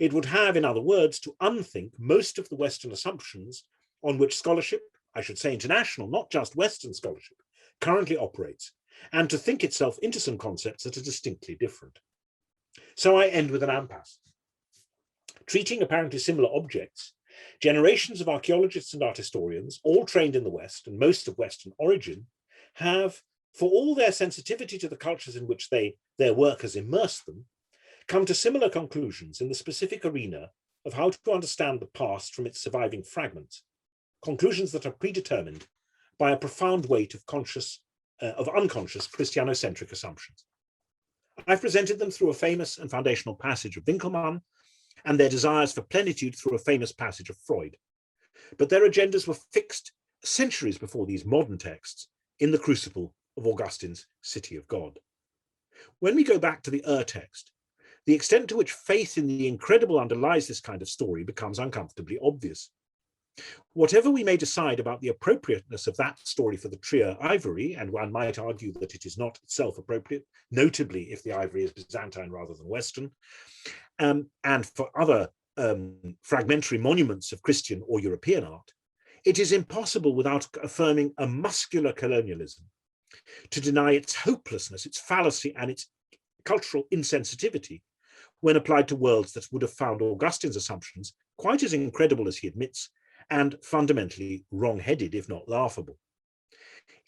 It would have, in other words, to unthink most of the Western assumptions on which scholarship, I should say international, not just Western scholarship, currently operates, and to think itself into some concepts that are distinctly different. So I end with an impasse. Treating apparently similar objects, generations of archaeologists and art historians, all trained in the West and most of Western origin, have, for all their sensitivity to the cultures in which their work has immersed them, come to similar conclusions in the specific arena of how to understand the past from its surviving fragments, conclusions that are predetermined by a profound weight of unconscious Christianocentric assumptions. I've presented them through a famous and foundational passage of Winkelmann and their desires for plenitude through a famous passage of Freud. But their agendas were fixed centuries before these modern texts in the crucible of Augustine's City of God. When we go back to the text, the extent to which faith in the incredible underlies this kind of story becomes uncomfortably obvious. Whatever we may decide about the appropriateness of that story for the Trier ivory, and one might argue that it is not itself appropriate, notably if the ivory is Byzantine rather than Western, and for other fragmentary monuments of Christian or European art, it is impossible without affirming a muscular colonialism to deny its hopelessness, its fallacy, and its cultural insensitivity when applied to worlds that would have found Augustine's assumptions quite as incredible as he admits, and fundamentally wrong-headed, if not laughable.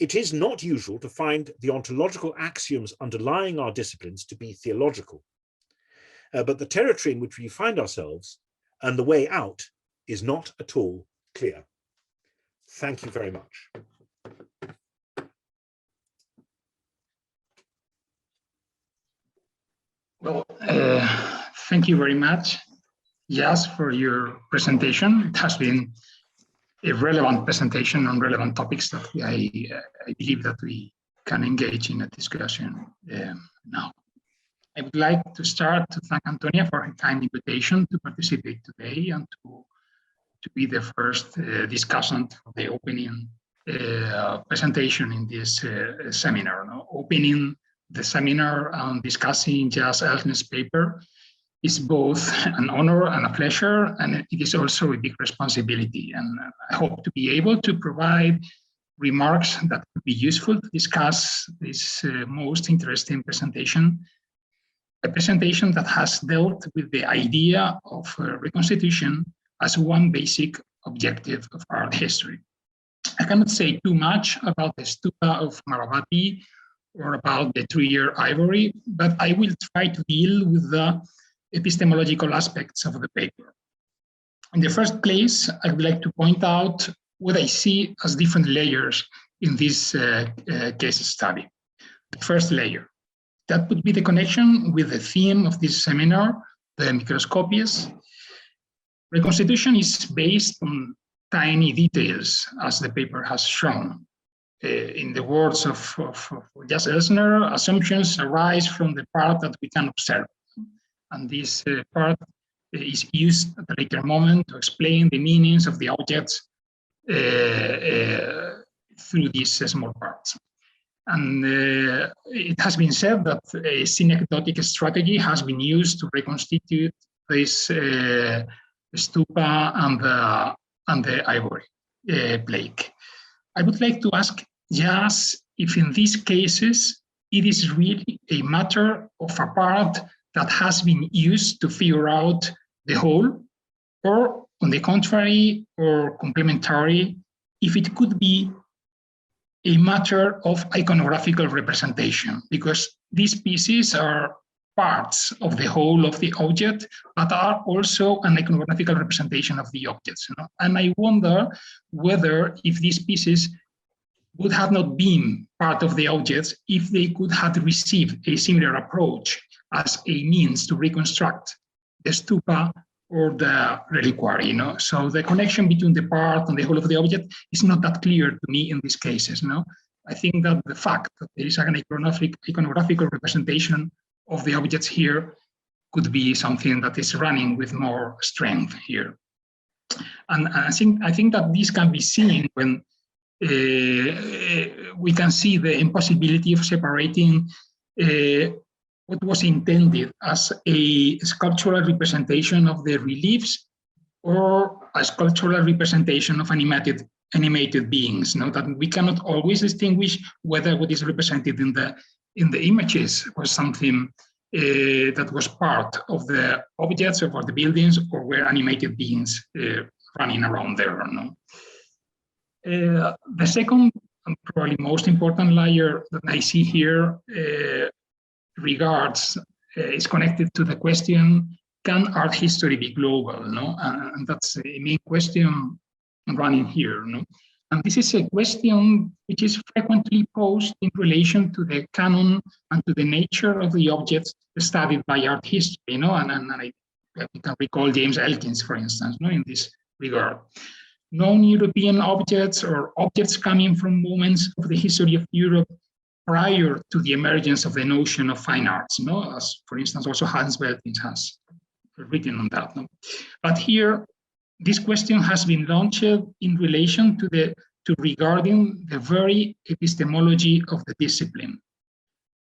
It is not usual to find the ontological axioms underlying our disciplines to be theological. but the territory in which we find ourselves and the way out is not at all clear. Thank you very much. Well, thank you very much, Jaś, for your presentation. It has been a relevant presentation on relevant topics that I believe that we can engage in a discussion now. I would like to start to thank Antonia for her kind invitation to participate today and to be the first discussant of the opening presentation in this seminar. Opening the seminar and discussing Jaś Elsner's paper is both an honor and a pleasure, and it is also a big responsibility. And I hope to be able to provide remarks that could be useful to discuss this most interesting presentation, a presentation that has dealt with the idea of reconstitution as one basic objective of art history. I cannot say too much about the Stupa of Amaravati or about the 3-year ivory, but I will try to deal with the epistemological aspects of the paper. In the first place, I would like to point out what I see as different layers in this case study. The first layer, that would be the connection with the theme of this seminar, the Microscopías. Reconstitution is based on tiny details, as the paper has shown. In the words of Jaś Elsner, assumptions arise from the part that we can observe. And this part is used at a later moment to explain the meanings of the objects through these small parts. And it has been said that a synecdotic strategy has been used to reconstitute this stupa and the ivory plaque. I would like to ask Jaś if in these cases it is really a matter of a part that has been used to figure out the whole, or on the contrary, or complementary, if it could be a matter of iconographical representation, because these pieces are parts of the whole of the object, but are also an iconographical representation of the objects. And I wonder whether if these pieces would have not been part of the objects if they could have received a similar approach as a means to reconstruct the stupa or the reliquary. So the connection between the part and the whole of the object is not that clear to me in these cases. I think that the fact that there is an iconographical representation of the objects here could be something that is running with more strength here. And I think that this can be seen when we can see the impossibility of separating what was intended as a sculptural representation of the reliefs or a sculptural representation of animated beings. That we cannot always distinguish whether what is represented in the images was something that was part of the objects or the buildings, or were animated beings running around there. The second and probably most important layer that I see here is connected to the question, can art history be global? And that's a main question running here. And this is a question which is frequently posed in relation to the canon and to the nature of the objects studied by art history. And I can recall James Elkins, for instance, in this regard. Non-European objects or objects coming from moments of the history of Europe prior to the emergence of the notion of fine arts, as for instance also Hans Beltins has written on that. But here, this question has been launched in relation to regarding the very epistemology of the discipline.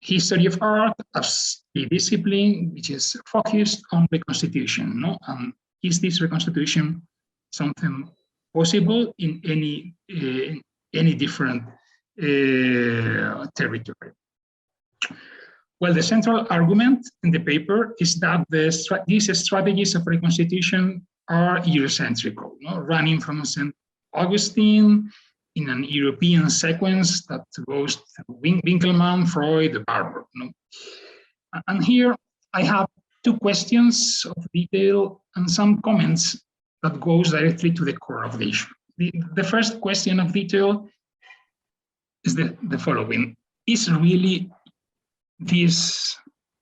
History of art as a discipline which is focused on reconstitution. And is this reconstitution something possible in any different territory? Well, the central argument in the paper is that these strategies of reconstitution are Eurocentrical, running from St. Augustine in an European sequence that goes through Winkelmann, Freud, Barber. And here I have two questions of detail and some comments that goes directly to the core of the issue. The first question of detail is the following. Is really this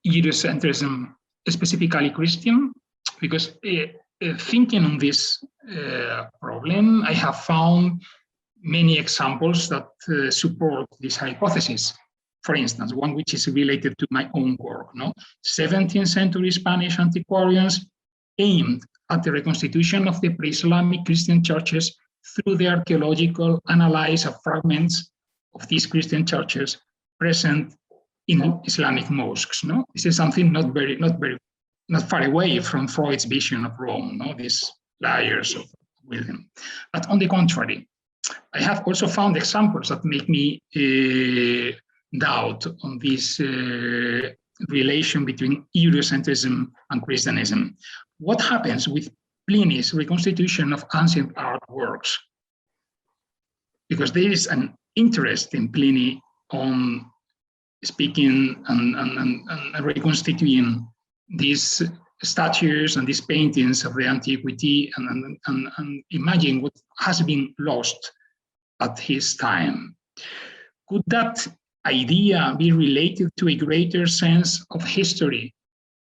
Eurocentrism specifically Christian? Because thinking on this problem, I have found many examples that support this hypothesis. For instance, one which is related to my own work. 17th century Spanish antiquarians aimed at the reconstitution of the pre-Islamic Christian churches through the archaeological analysis of fragments of these Christian churches present in Islamic mosques. This is something not far away from Freud's vision of Rome. These layers of wisdom. But on the contrary, I have also found examples that make me doubt on this relation between Eurocentrism and Christianism. What happens with Pliny's reconstitution of ancient artworks? Because there is an interest in Pliny on speaking and reconstituting these statues and these paintings of the antiquity and imagine what has been lost at his time. Could that idea be related to a greater sense of history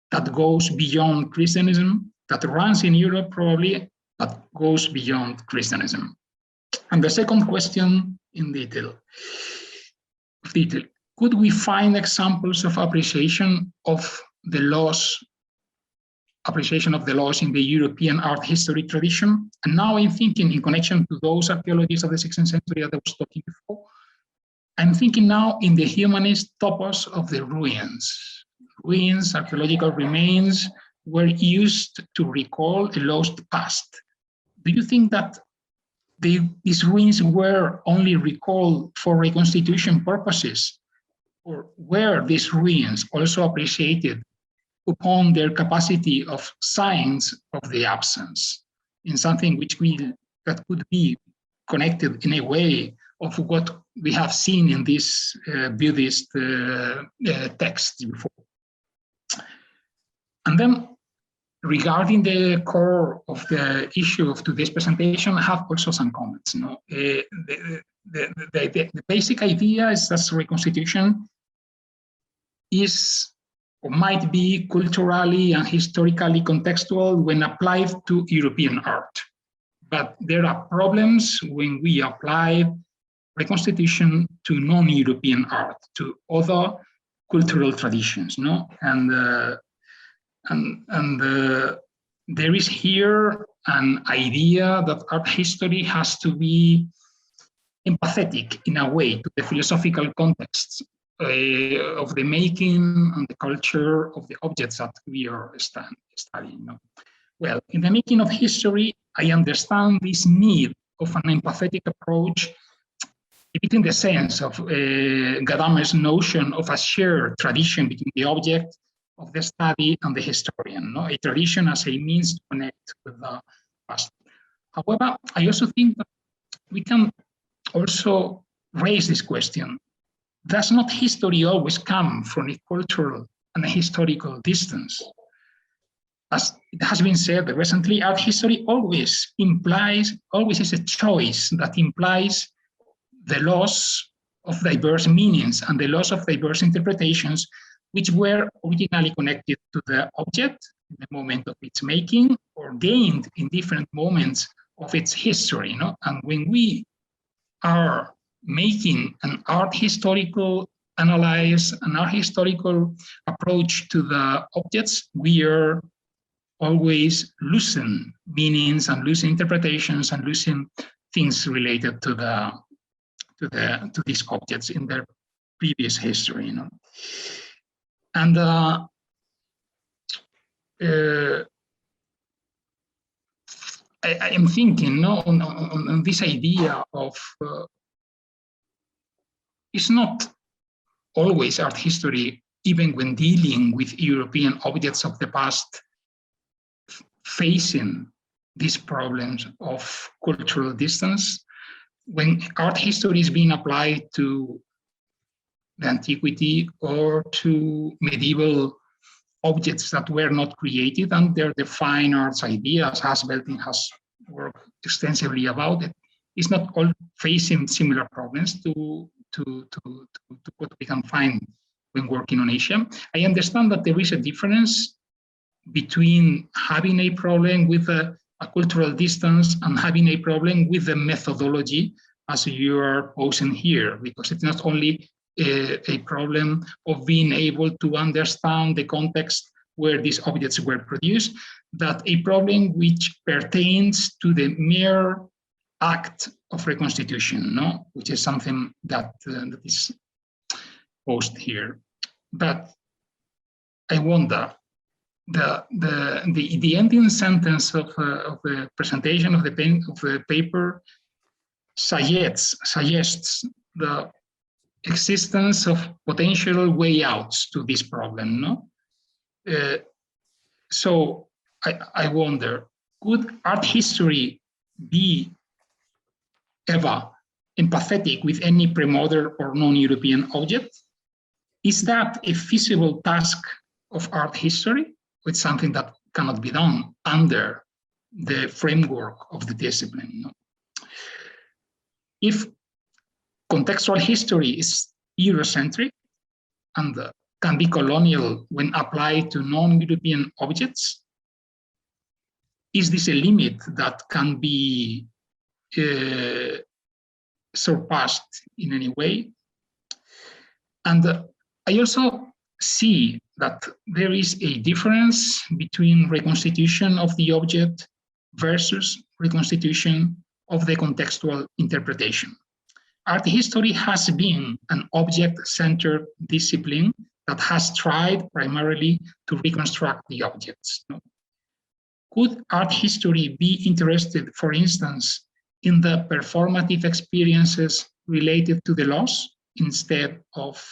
that goes beyond Christianism, that runs in Europe probably, but goes beyond Christianism? And the second question in detail. Could we find examples of appreciation of the laws in the European art history tradition? And now I'm thinking in connection to those archaeologists of the 16th century that I was talking before. I'm thinking now in the humanist topos of the ruins. Ruins, archaeological remains, were used to recall a lost past. Do you think that these ruins were only recalled for reconstitution purposes? Or were these ruins also appreciated upon their capacity of signs of the absence, in something that could be connected in a way of what we have seen in this Buddhist text before? And then, regarding the core of the issue of today's presentation, I have also some comments. The basic idea is that reconstitution is or might be culturally and historically contextual when applied to European art. But there are problems when we apply reconstitution to non-European art, to other cultural traditions, And there is here an idea that art history has to be empathetic in a way to the philosophical context of the making and the culture of the objects that we are studying. Well, in the making of history, I understand this need of an empathetic approach in the sense of Gadamer's notion of a shared tradition between the object of the study and the historian, a tradition as a means to connect with the past. However, I also think that we can also raise this question. Does not history always come from a cultural and a historical distance? As it has been said recently, art history always is a choice that implies the loss of diverse meanings and the loss of diverse interpretations which were originally connected to the object in the moment of its making or gained in different moments of its history. And when we are making an art historical analysis, an art historical approach to the objects, we are always losing meanings and losing interpretations and losing things related to these objects in their previous history. And I am thinking on this idea of it's not always art history, even when dealing with European objects of the past, facing these problems of cultural distance. When art history is being applied to the antiquity or to medieval objects that were not created under the fine arts ideas, as Belting has worked extensively about it, is not all facing similar problems to what we can find when working on Asia. I understand that there is a difference between having a problem with a cultural distance and having a problem with the methodology as you are posing here, because it's not only a problem of being able to understand the context where these objects were produced, that a problem which pertains to the mere act of reconstitution, no? Which is something that, that is posed here. But I wonder, the ending sentence of the presentation of the paper suggests the existence of potential way outs to this problem, no? So I wonder, could art history be ever empathetic with any pre-modern or non-European object? Is that a feasible task of art history? It's something that cannot be done under the framework of the discipline. No? If contextual history is Eurocentric and can be colonial when applied to non-European objects, is this a limit that can be surpassed in any way? And I also see that there is a difference between reconstitution of the object versus reconstitution of the contextual interpretation. Art history has been an object-centered discipline that has tried primarily to reconstruct the objects. Could art history be interested, for instance, in the performative experiences related to the loss instead of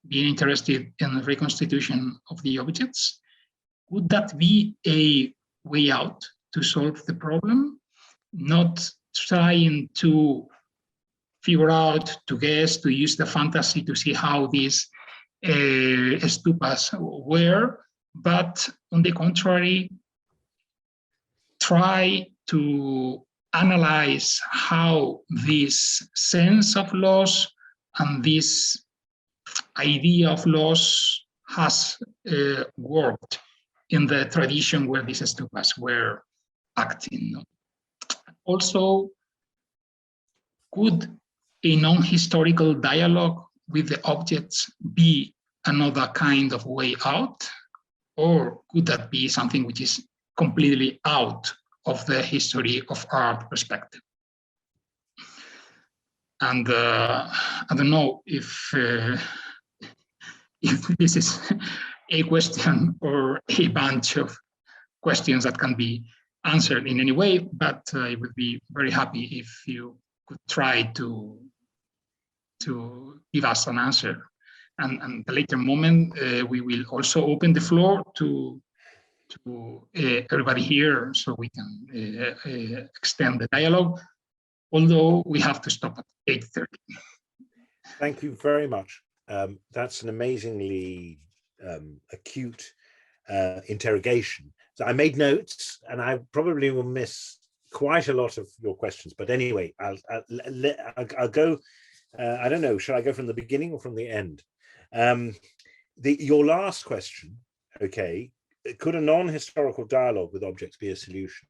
being interested in the reconstitution of the objects? Would that be a way out to solve the problem? Not trying to figure out, to guess, to use the fantasy to see how these stupas were, but on the contrary, try to analyze how this sense of loss and this idea of loss has worked in the tradition where these stupas were acting. Also, could a non-historical dialogue with the objects be another kind of way out? Or could that be something which is completely out of the history of art perspective? And I don't know if this is a question or a bunch of questions that can be answered in any way, but I would be very happy if you could try to give us an answer. And at a later moment, we will also open the floor to everybody here so we can extend the dialogue, although we have to stop at 8:30. Thank you very much. That's an amazingly acute interrogation. So I made notes, and I probably will miss quite a lot of your questions. But anyway, I'll go. I don't know. Shall I go from the beginning or from the end? Your last question. Okay. Could a non-historical dialogue with objects be a solution?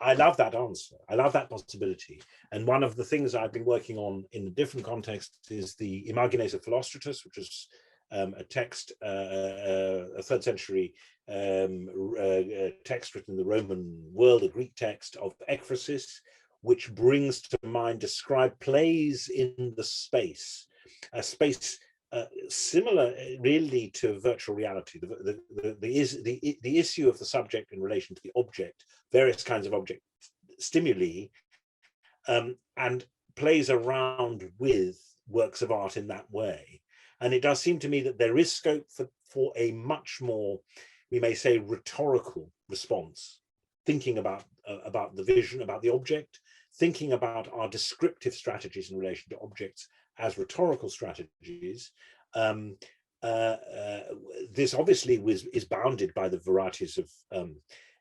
I love that answer. I love that possibility. And one of the things I've been working on in a different context is the Imaginative Philostratus, which is a text, a 3rd century text written in the Roman world, a Greek text of ekphrasis, which brings to mind described plays in the space, a space similar really to virtual reality. The issue of the subject in relation to the object, various kinds of object stimuli, and plays around with works of art in that way. And it does seem to me that there is scope for a much more, we may say, rhetorical response, thinking about the vision, about the object, thinking about our descriptive strategies in relation to objects as rhetorical strategies, this obviously is bounded by the varieties of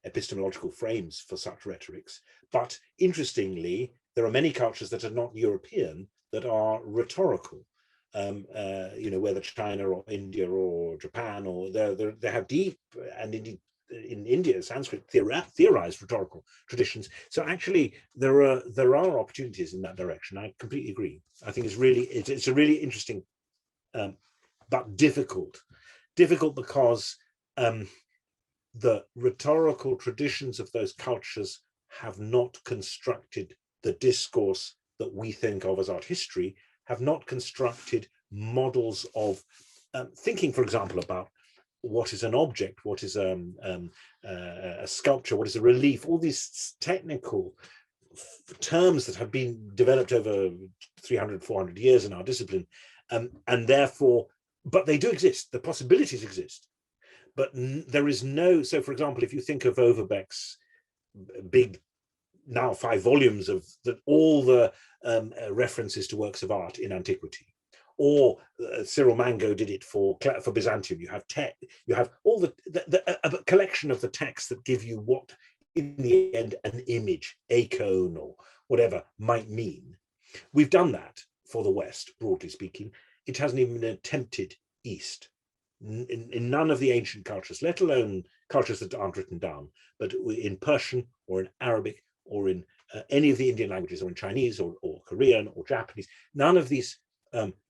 epistemological frames for such rhetorics, but interestingly, there are many cultures that are not European that are rhetorical. Whether China or India or Japan, or they have deep, and indeed in India, Sanskrit theorized rhetorical traditions. So actually, there are opportunities in that direction. I completely agree. I think it's a really interesting, but difficult because the rhetorical traditions of those cultures have not constructed the discourse that we think of as art history, have not constructed models of thinking, for example, about what is an object, what is a sculpture, what is a relief, all these technical terms that have been developed over 300, 400 years in our discipline, and therefore, but they do exist, the possibilities exist. But there is no, so for example, if you think of Overbeck's big, now 5 volumes of all the references to works of art in antiquity, or Cyril Mango did it for Byzantium. You have all a collection of the texts that give you what, in the end, an image, a cone, or whatever might mean. We've done that for the West, broadly speaking. It hasn't even been attempted East. In none of the ancient cultures, let alone cultures that aren't written down, but in Persian or in Arabic or in any of the Indian languages, or in Chinese or Korean or Japanese, none of these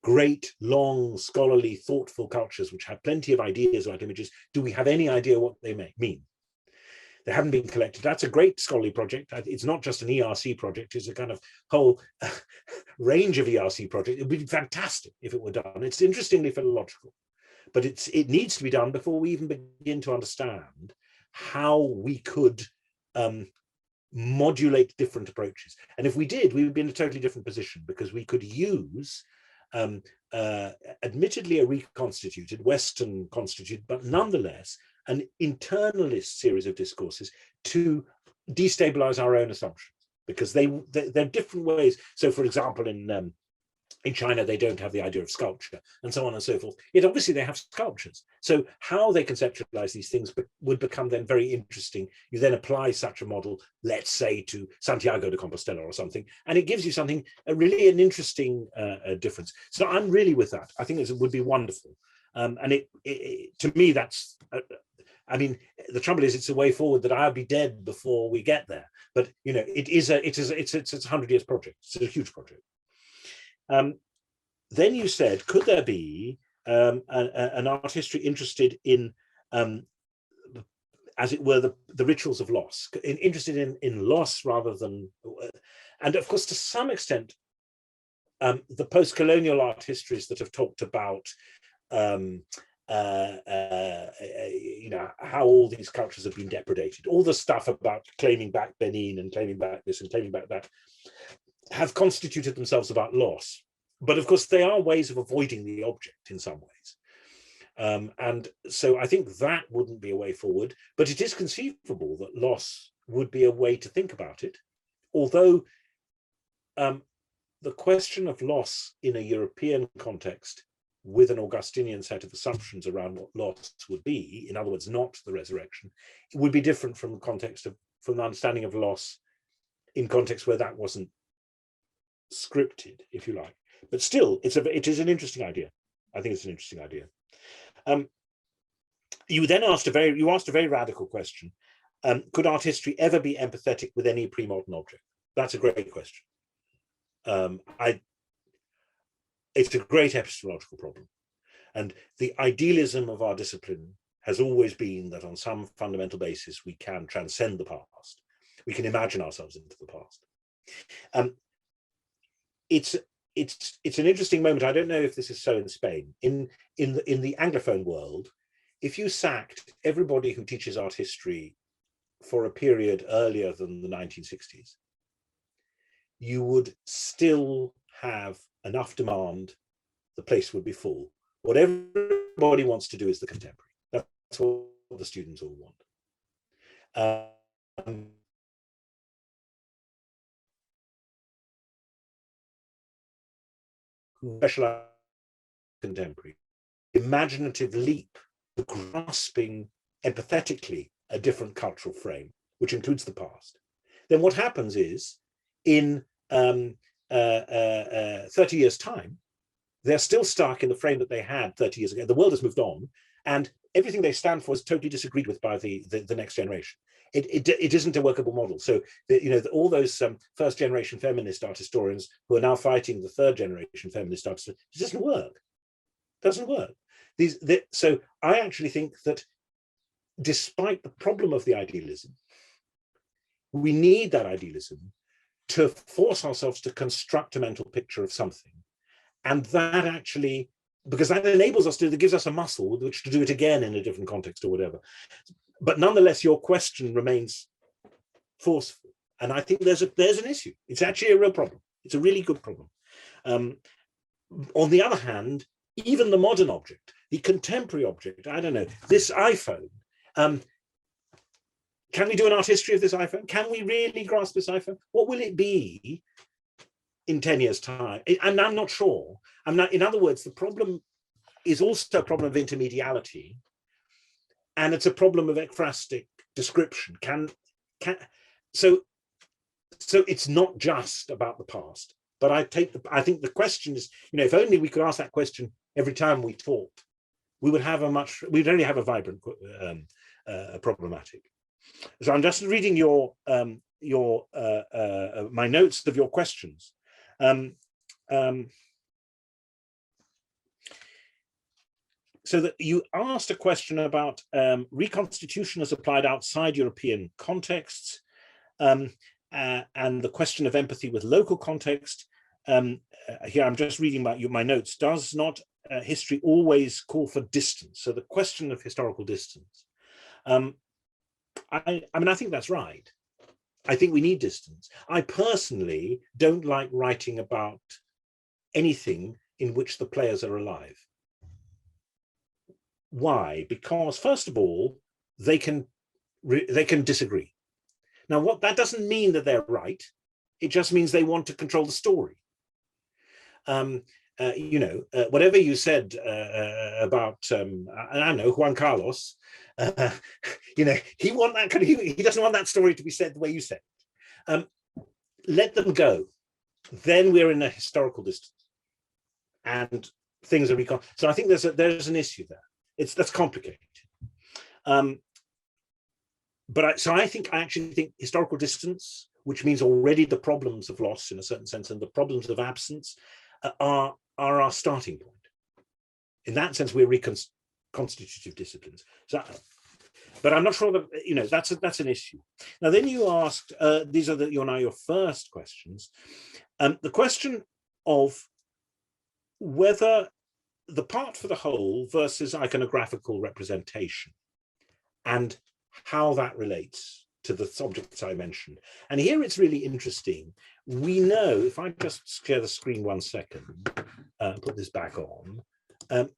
great, long, scholarly, thoughtful cultures which have plenty of ideas about images, do we have any idea what they may mean? They haven't been collected. That's a great scholarly project. It's not just an ERC project, it's a kind of whole range of ERC projects. It would be fantastic if it were done. It's interestingly philological, but it needs to be done before we even begin to understand how we could modulate different approaches. And if we did, we would be in a totally different position, because we could use admittedly a reconstituted, Western constituted, but nonetheless an internalist series of discourses to destabilize our own assumptions, because they're different ways. So for example, in China, they don't have the idea of sculpture, and so on and so forth. Yet obviously they have sculptures. So how they conceptualize these things would become then very interesting. You then apply such a model, let's say, to Santiago de Compostela or something, and it gives you something, really an interesting difference. So I'm really with that. I think it would be wonderful. And to me, that's, I mean, the trouble is, it's a way forward that I'll be dead before we get there. But, you know, it's a 100 years project. It's a huge project. Then you said, could there be an art history interested in, as it were, the rituals of loss, interested in loss rather than, and of course, to some extent, the post-colonial art histories that have talked about, you know, how all these cultures have been depredated, all the stuff about claiming back Benin and claiming back this and claiming back that, have constituted themselves about loss. But of course, they are ways of avoiding the object in some ways. And so I think that wouldn't be a way forward, but it is conceivable that loss would be a way to think about it. Although the question of loss in a European context with an Augustinian set of assumptions around what loss would be, in other words, not the resurrection, it would be different from the context of, from the understanding of loss in context where that wasn't scripted, if you like. But still, it is an interesting idea. I think it's an interesting idea. You then asked a very radical question. Could art history ever be empathetic with any pre-modern object? That's a great question. It's a great epistemological problem. And the idealism of our discipline has always been that on some fundamental basis, we can transcend the past. We can imagine ourselves into the past. It's an interesting moment. I don't know if this is so in Spain. In the Anglophone world, if you sacked everybody who teaches art history for a period earlier than the 1960s, you would still have enough demand, the place would be full. What everybody wants to do is the contemporary. That's what the students all want. Specialized contemporary. imaginative leap, grasping empathetically a different cultural frame, which includes the past, then what happens is in 30 years' time, they're still stuck in the frame that they had 30 years ago. The world has moved on, and everything they stand for is totally disagreed with by the next generation. It isn't a workable model. So all those first generation feminist art historians who are now fighting the third generation feminist art historians, it doesn't work. It doesn't work. So I actually think that despite the problem of the idealism, we need that idealism to force ourselves to construct a mental picture of something. And that actually, because that enables us that gives us a muscle with which to do it again in a different context or whatever. But nonetheless, your question remains forceful. And I think there's an issue. It's actually a real problem. It's a really good problem. On the other hand, even the modern object, the contemporary object, I don't know, this iPhone, can we do an art history of this iPhone? Can we really grasp this iPhone? What will it be in 10 years' time? And I'm not sure. In other words, the problem is also a problem of intermediality, and it's a problem of ekphrastic description. So it's not just about the past. But I think the question is, if only we could ask that question every time we talked, we'd only have a vibrant problematic. So I'm just reading my notes of your questions. So that you asked a question about reconstitution as applied outside European contexts, and the question of empathy with local context. Here I'm just reading my notes. Does not history always call for distance? So the question of historical distance. I think that's right. I think we need distance. I personally don't like writing about anything in which the players are alive. Why? Because first of all, they can disagree. Now, that doesn't mean that they're right. It just means they want to control the story. Whatever you said about, I don't know, Juan Carlos, he doesn't want that story to be said the way you said. Let them go. Then we're in a historical distance, and things are so I think there's an issue there. That's complicated. I actually think historical distance, which means already the problems of loss in a certain sense and the problems of absence, are our starting point. In that sense, we're reconstitutive disciplines. So, but I'm not sure that that's an issue. Now, then you asked, these are your first questions. The question of whether the part for the whole versus iconographical representation, and how that relates to the subjects I mentioned. And here it's really interesting. We know, if I just share the screen 1 second, put this back on,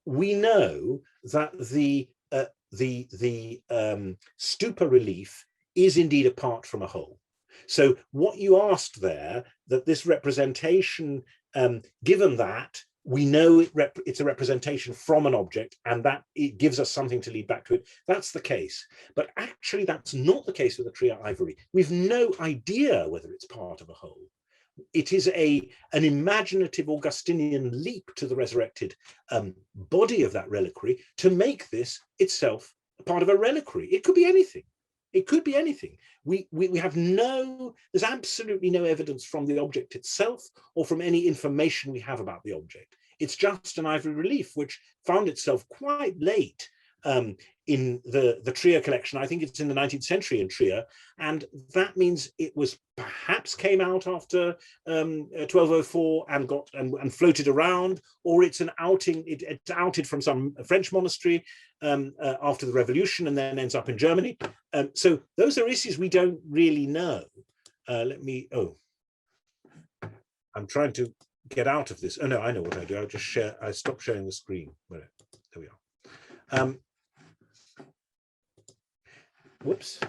we know that the Stupa relief is indeed apart from a whole. So what you asked there, that this representation, given that, we know it's a representation from an object, and that it gives us something to lead back to it. That's the case. But actually, that's not the case with the Trier ivory. We've no idea whether it's part of a whole. It is an imaginative Augustinian leap to the resurrected body of that reliquary to make this itself part of a reliquary. It could be anything. It could be anything. We have there's absolutely no evidence from the object itself or from any information we have about the object. It's just an ivory relief, which found itself quite late in the Trier collection. I think it's in the 19th century in Trier. And that means it was perhaps came out after 1204 and floated around, or it's an outing, it's outed from some French monastery after the revolution and then ends up in Germany. So those are issues we don't really know. I'm trying to get out of this. Oh no, I know what I do. I stop sharing the screen. There we are. Whoops.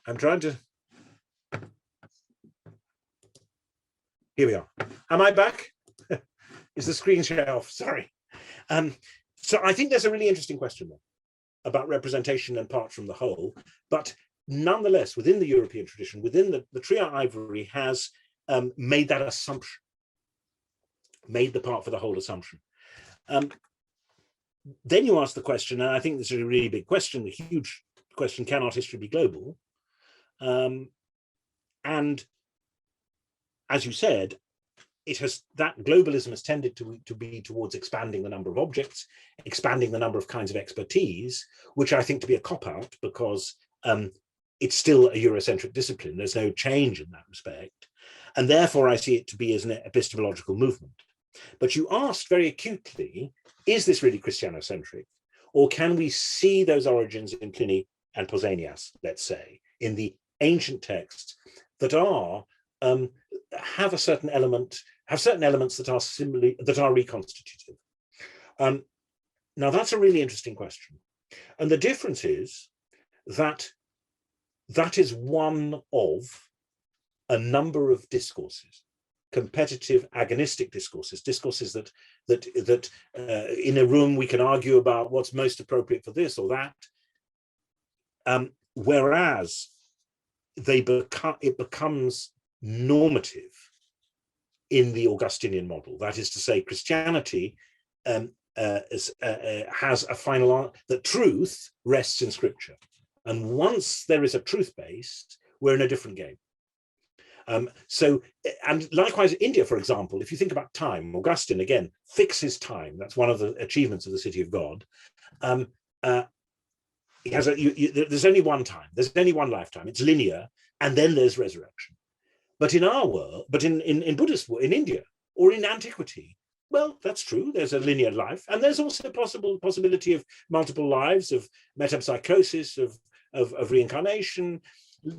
I'm trying to. Here we are. Am I back? Is the screen share off? Sorry. So I think there's a really interesting question there about representation and part from the whole, but nonetheless, within the European tradition, within the Trier Ivory has made that assumption, made the part for the whole assumption. Then you ask the question, and I think this is a really big question, a huge question, can art history be global? And as you said, that globalism has tended to be towards expanding the number of objects, expanding the number of kinds of expertise, which I think to be a cop-out because it's still a Eurocentric discipline. There's no change in that respect. And therefore I see it to be as an epistemological movement. But you asked very acutely, is this really Christianocentric? Or can we see those origins in Pliny and Pausanias, let's say, in the ancient texts that have certain elements that are reconstitutive? Now that's a really interesting question. And the difference is that is one of a number of discourses, competitive agonistic discourses that in a room we can argue about what's most appropriate for this or that, whereas it becomes normative in the Augustinian model. That is to say, Christianity has a final, that truth rests in scripture. And once there is a truth base, we're in a different game. And likewise, India, for example, if you think about time, Augustine, again, fixes time. That's one of the achievements of the City of God. There's only one time, there's only one lifetime, it's linear, and then there's resurrection. But in our world, in Buddhist, in India, or in antiquity, well, that's true, there's a linear life, and there's also a possibility of multiple lives, of metempsychosis, of reincarnation.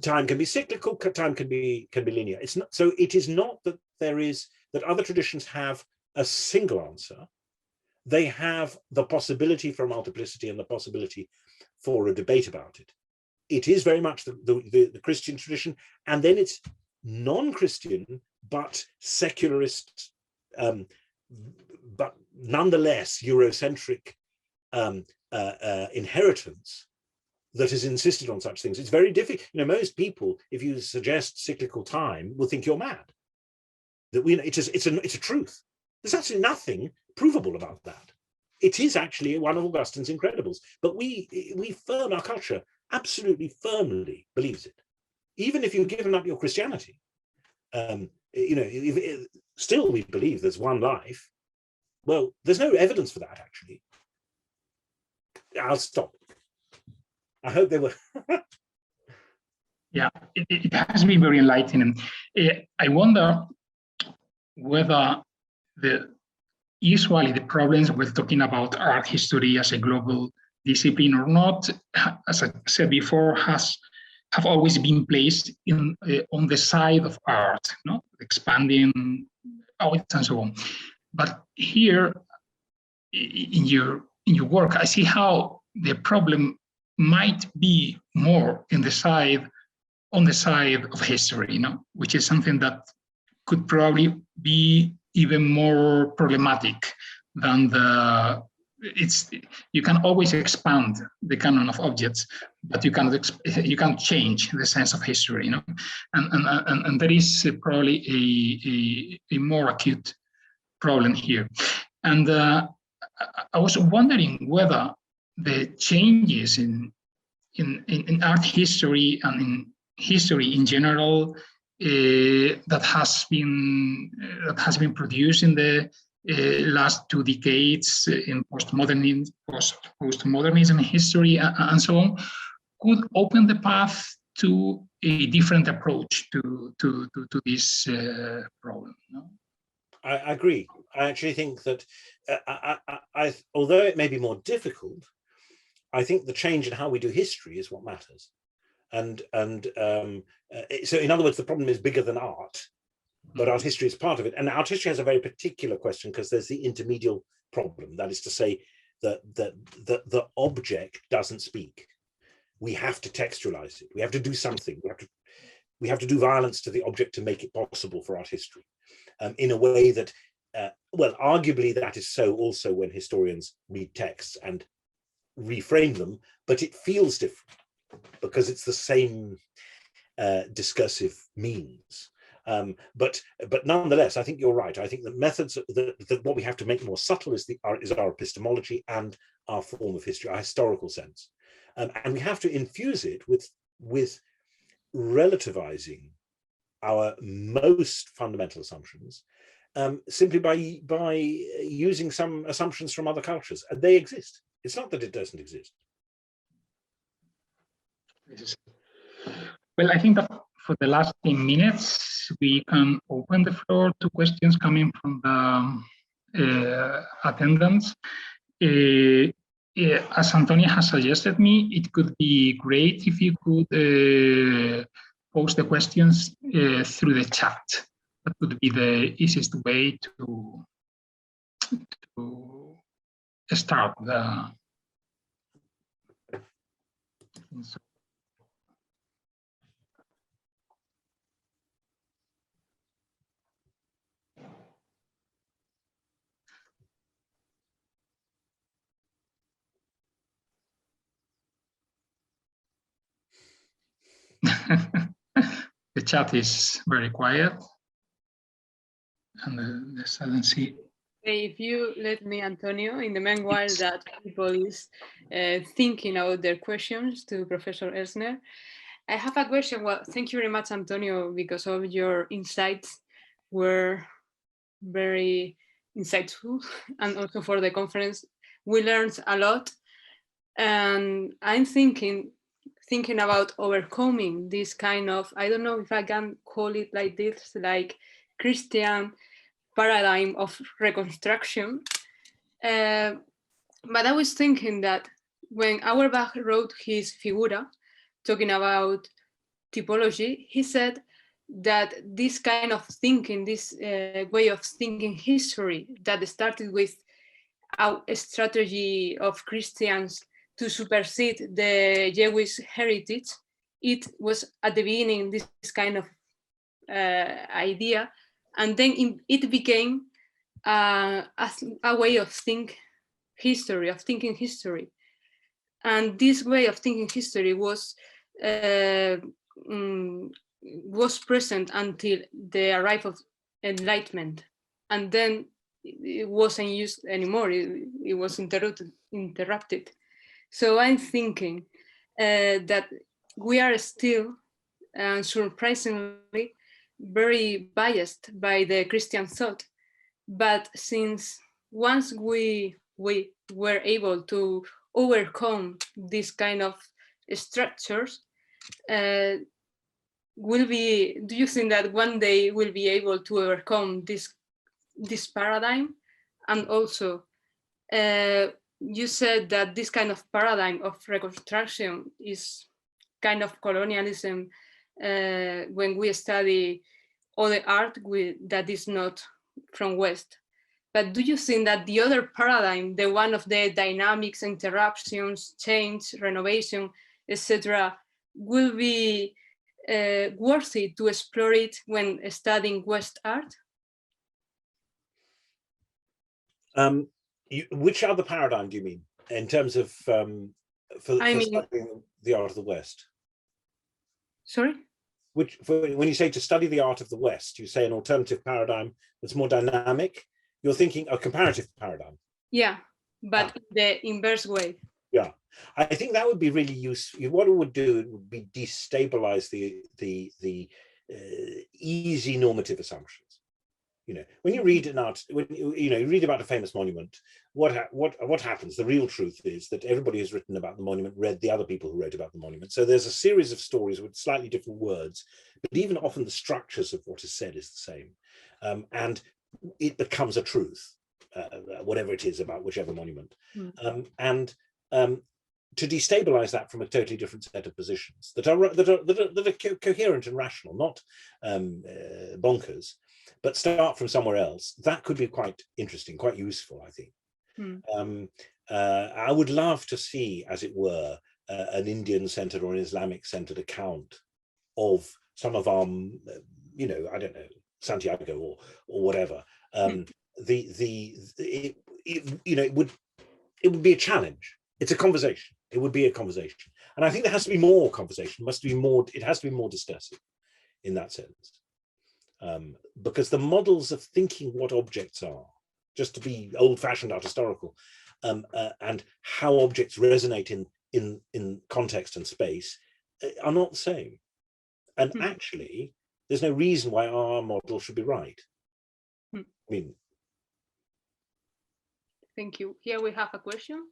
Time can be cyclical, time can be linear. It's not, so it is not that that other traditions have a single answer. They have the possibility for multiplicity and the possibility for a debate about it. It is very much the Christian tradition, and then it's non-Christian but secularist, but nonetheless Eurocentric inheritance that has insisted on such things. It's very difficult. Most people, if you suggest cyclical time, will think you're mad. That it's a truth. There's actually nothing provable about that. It is actually one of Augustine's incredibles. But our culture absolutely firmly believes it. Even if you've given up your Christianity, still we believe there's one life. Well, there's no evidence for that, actually. I'll stop. I hope they were. Yeah, it has been very enlightening. I wonder whether usually the problems we're talking about art history as a global discipline or not, as I said before, have always been placed on the side of art, expanding out and so on. But here in your work, I see how the problem might be more on the side of history, which is something that could probably be even more problematic than you can always expand the canon of objects, but you can't change the sense of history, and there is probably a more acute problem here. And I was wondering whether the changes in art history and in history in general that has been produced in the last 2 decades in postmodernism history and so on, could open the path to a different approach to this problem. I agree. I actually think that although it may be more difficult, I think the change in how we do history is what matters. And so in other words, the problem is bigger than art, but art history is part of it. And art history has a very particular question because there's the intermedial problem. That is to say that the object doesn't speak. We have to textualize it. We have to do something. We have to do violence to the object to make it possible for art history in a way that well, arguably that is so also when historians read texts and reframe them, but it feels different because it's the same discursive means. But nonetheless, I think you're right. I think the methods that what we have to make more subtle is our epistemology and our form of history, our historical sense, and we have to infuse it with relativizing our most fundamental assumptions, simply by using some assumptions from other cultures, and they exist. It's not that it doesn't exist. Well, I think that for the last 10 minutes, we can open the floor to questions coming from the attendants. As Antonio has suggested me, it could be great if you could post the questions through the chat. That would be the easiest way to start the. The chat is very quiet, and the silence. If you let me, Antonio, in the meanwhile that people is thinking out their questions to Professor Elsner, I have a question. Well, thank you very much, Antonio, because of your insights were very insightful, and also for the conference, we learned a lot. And I'm thinking about overcoming this kind of, I don't know if I can call it like this, like Christian paradigm of reconstruction. But I was thinking that when Auerbach wrote his Figura, talking about typology, he said that this kind of thinking, this way of thinking history that started with a strategy of Christians to supersede the Jewish heritage, it was at the beginning this kind of idea, and then it became a way of thinking history. And this way of thinking history was present until the arrival of Enlightenment, and then it wasn't used anymore. It was interrupted. So I'm thinking that we are still, surprisingly, very biased by the Christian thought. But since once we were able to overcome this kind of structures, do you think that one day we'll be able to overcome this paradigm? And also, you said that this kind of paradigm of reconstruction is kind of colonialism when we study all the art that is not from West. But do you think that the other paradigm, the one of the dynamics, interruptions, change, renovation, etc., will be worthy to explore it when studying West art? Which other paradigm do you mean in terms of for studying the art of the West? Sorry? When you say to study the art of the West, you say an alternative paradigm that's more dynamic. You're thinking a comparative paradigm. Yeah, but the inverse way. Yeah, I think that would be really useful. What it would do, it would be destabilize the easy normative assumptions. You know, when you read an art, when you read about a famous monument, what happens? The real truth is that everybody who's written about the monument read the other people who wrote about the monument. So there's a series of stories with slightly different words, but even often the structures of what is said is the same, and it becomes a truth, whatever it is about whichever monument, and to destabilize that from a totally different set of positions that are coherent and rational, not bonkers, but start from somewhere else. That could be quite interesting, quite useful, I think. I would love to see, as it were, an Indian-centered or an Islamic-centered account of some of our, I don't know, Santiago or whatever, it would be a challenge. It's a conversation. It would be a conversation, and I think there has to be more conversation. It has to be more discursive in that sense, because the models of thinking what objects are, just to be old-fashioned art historical, and how objects resonate in context and space are not the same. And actually, there's no reason why our model should be right. I mean, thank you. Here we have a question.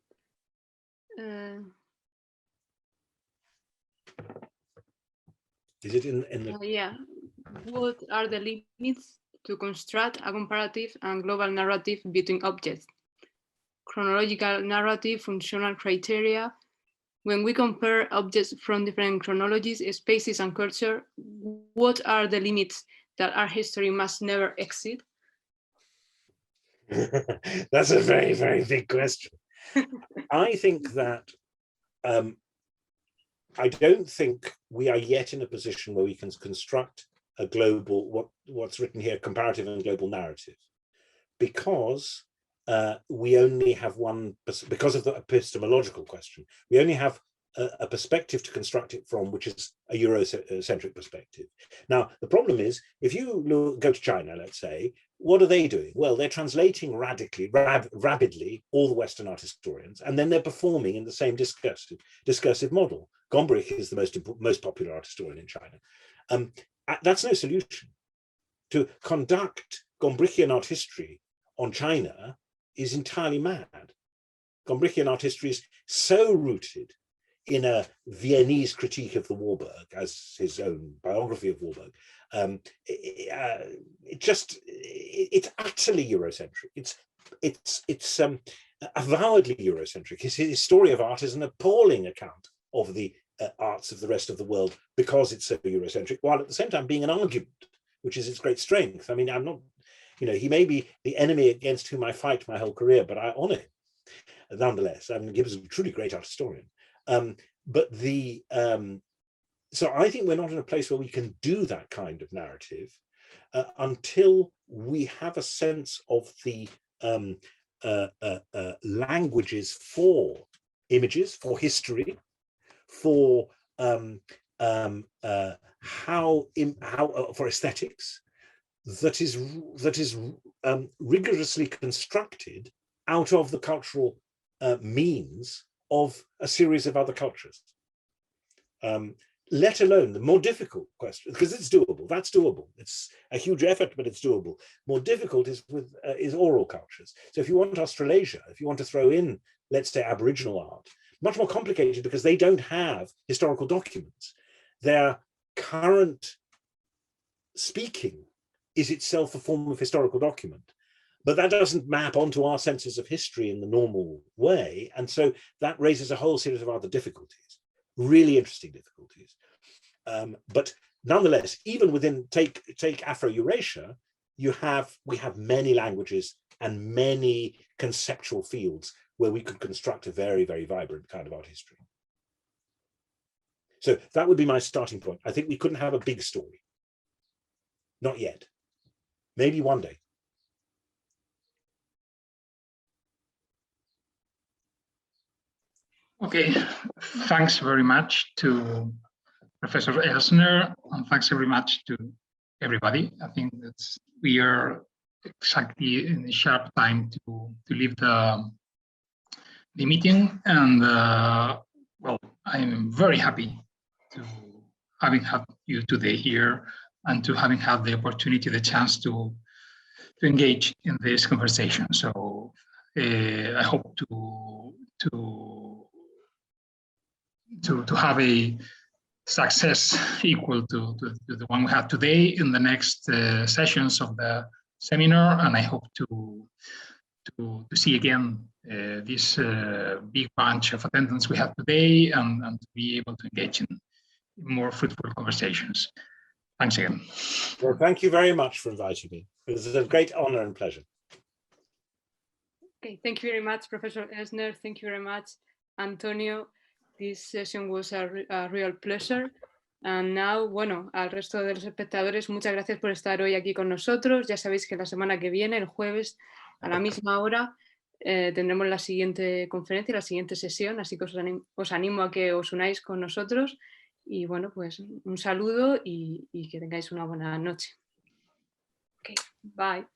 is it in the? Yeah. What are the limits to construct a comparative and global narrative between objects? Chronological narrative, functional criteria. When we compare objects from different chronologies, spaces, and culture, what are the limits that our history must never exceed? That's a very, very big question. I think that I don't think we are yet in a position where we can construct a global, what's written here, comparative and global narrative, because we only have one, because of the epistemological question, we only have a perspective to construct it from, which is a Eurocentric perspective. Now, the problem is, if you go to China, let's say, what are they doing? Well, they're translating rapidly all the Western art historians, and then they're performing in the same discursive model. Gombrich is the most popular art historian in China. That's no solution. To conduct Gombrichian art history on China is entirely mad. Gombrichian art history is so rooted in a Viennese critique of the Warburg, as his own biography of Warburg. It's utterly Eurocentric. It's avowedly Eurocentric. His Historia of art is an appalling account of the arts of the rest of the world because it's so Eurocentric, while at the same time being an argument, which is its great strength. I mean, I'm not, he may be the enemy against whom I fight my whole career, but I honor him nonetheless. I mean, he was a truly great art historian. So I think we're not in a place where we can do that kind of narrative until we have a sense of the languages for images, for history, for for aesthetics, that is rigorously constructed out of the cultural means of a series of other cultures. Let alone the more difficult question, because it's doable. That's doable. It's a huge effort, but it's doable. More difficult is with oral cultures. So if you want Australasia, if you want to throw in, let's say, Aboriginal art, much more complicated because they don't have historical documents. Their current speaking is itself a form of historical document, but that doesn't map onto our senses of history in the normal way. And so that raises a whole series of other difficulties, really interesting difficulties. But nonetheless, even within, take Afro-Eurasia, we have many languages and many conceptual fields where we could construct a very, very vibrant kind of art history. So that would be my starting point. I think we couldn't have a big story. Not yet. Maybe one day. Okay, thanks very much to Professor Elsner, and thanks very much to everybody. I think that we are exactly in the sharp time to leave the meeting, and well, I'm very happy to having had you today here and to having had the opportunity, the chance to engage in this conversation. So I hope to have a success equal to the one we had today in the next sessions of the seminar, and I hope to see again this big bunch of attendance we had today, and to be able to engage in more fruitful conversations. Thanks again. Well, thank you very much for inviting me. It was a great honor and pleasure. Okay, thank you very much, Professor Elsner. Thank you very much, Antonio. This session was a real pleasure. And now, bueno, al resto de los espectadores, muchas gracias por estar hoy aquí con nosotros. Ya sabéis que la semana que viene, el jueves, a la misma hora, tendremos la siguiente conferencia, la siguiente sesión, así que os animo a que os unáis con nosotros. Y bueno, pues un saludo y que tengáis una buena noche. Okay, bye.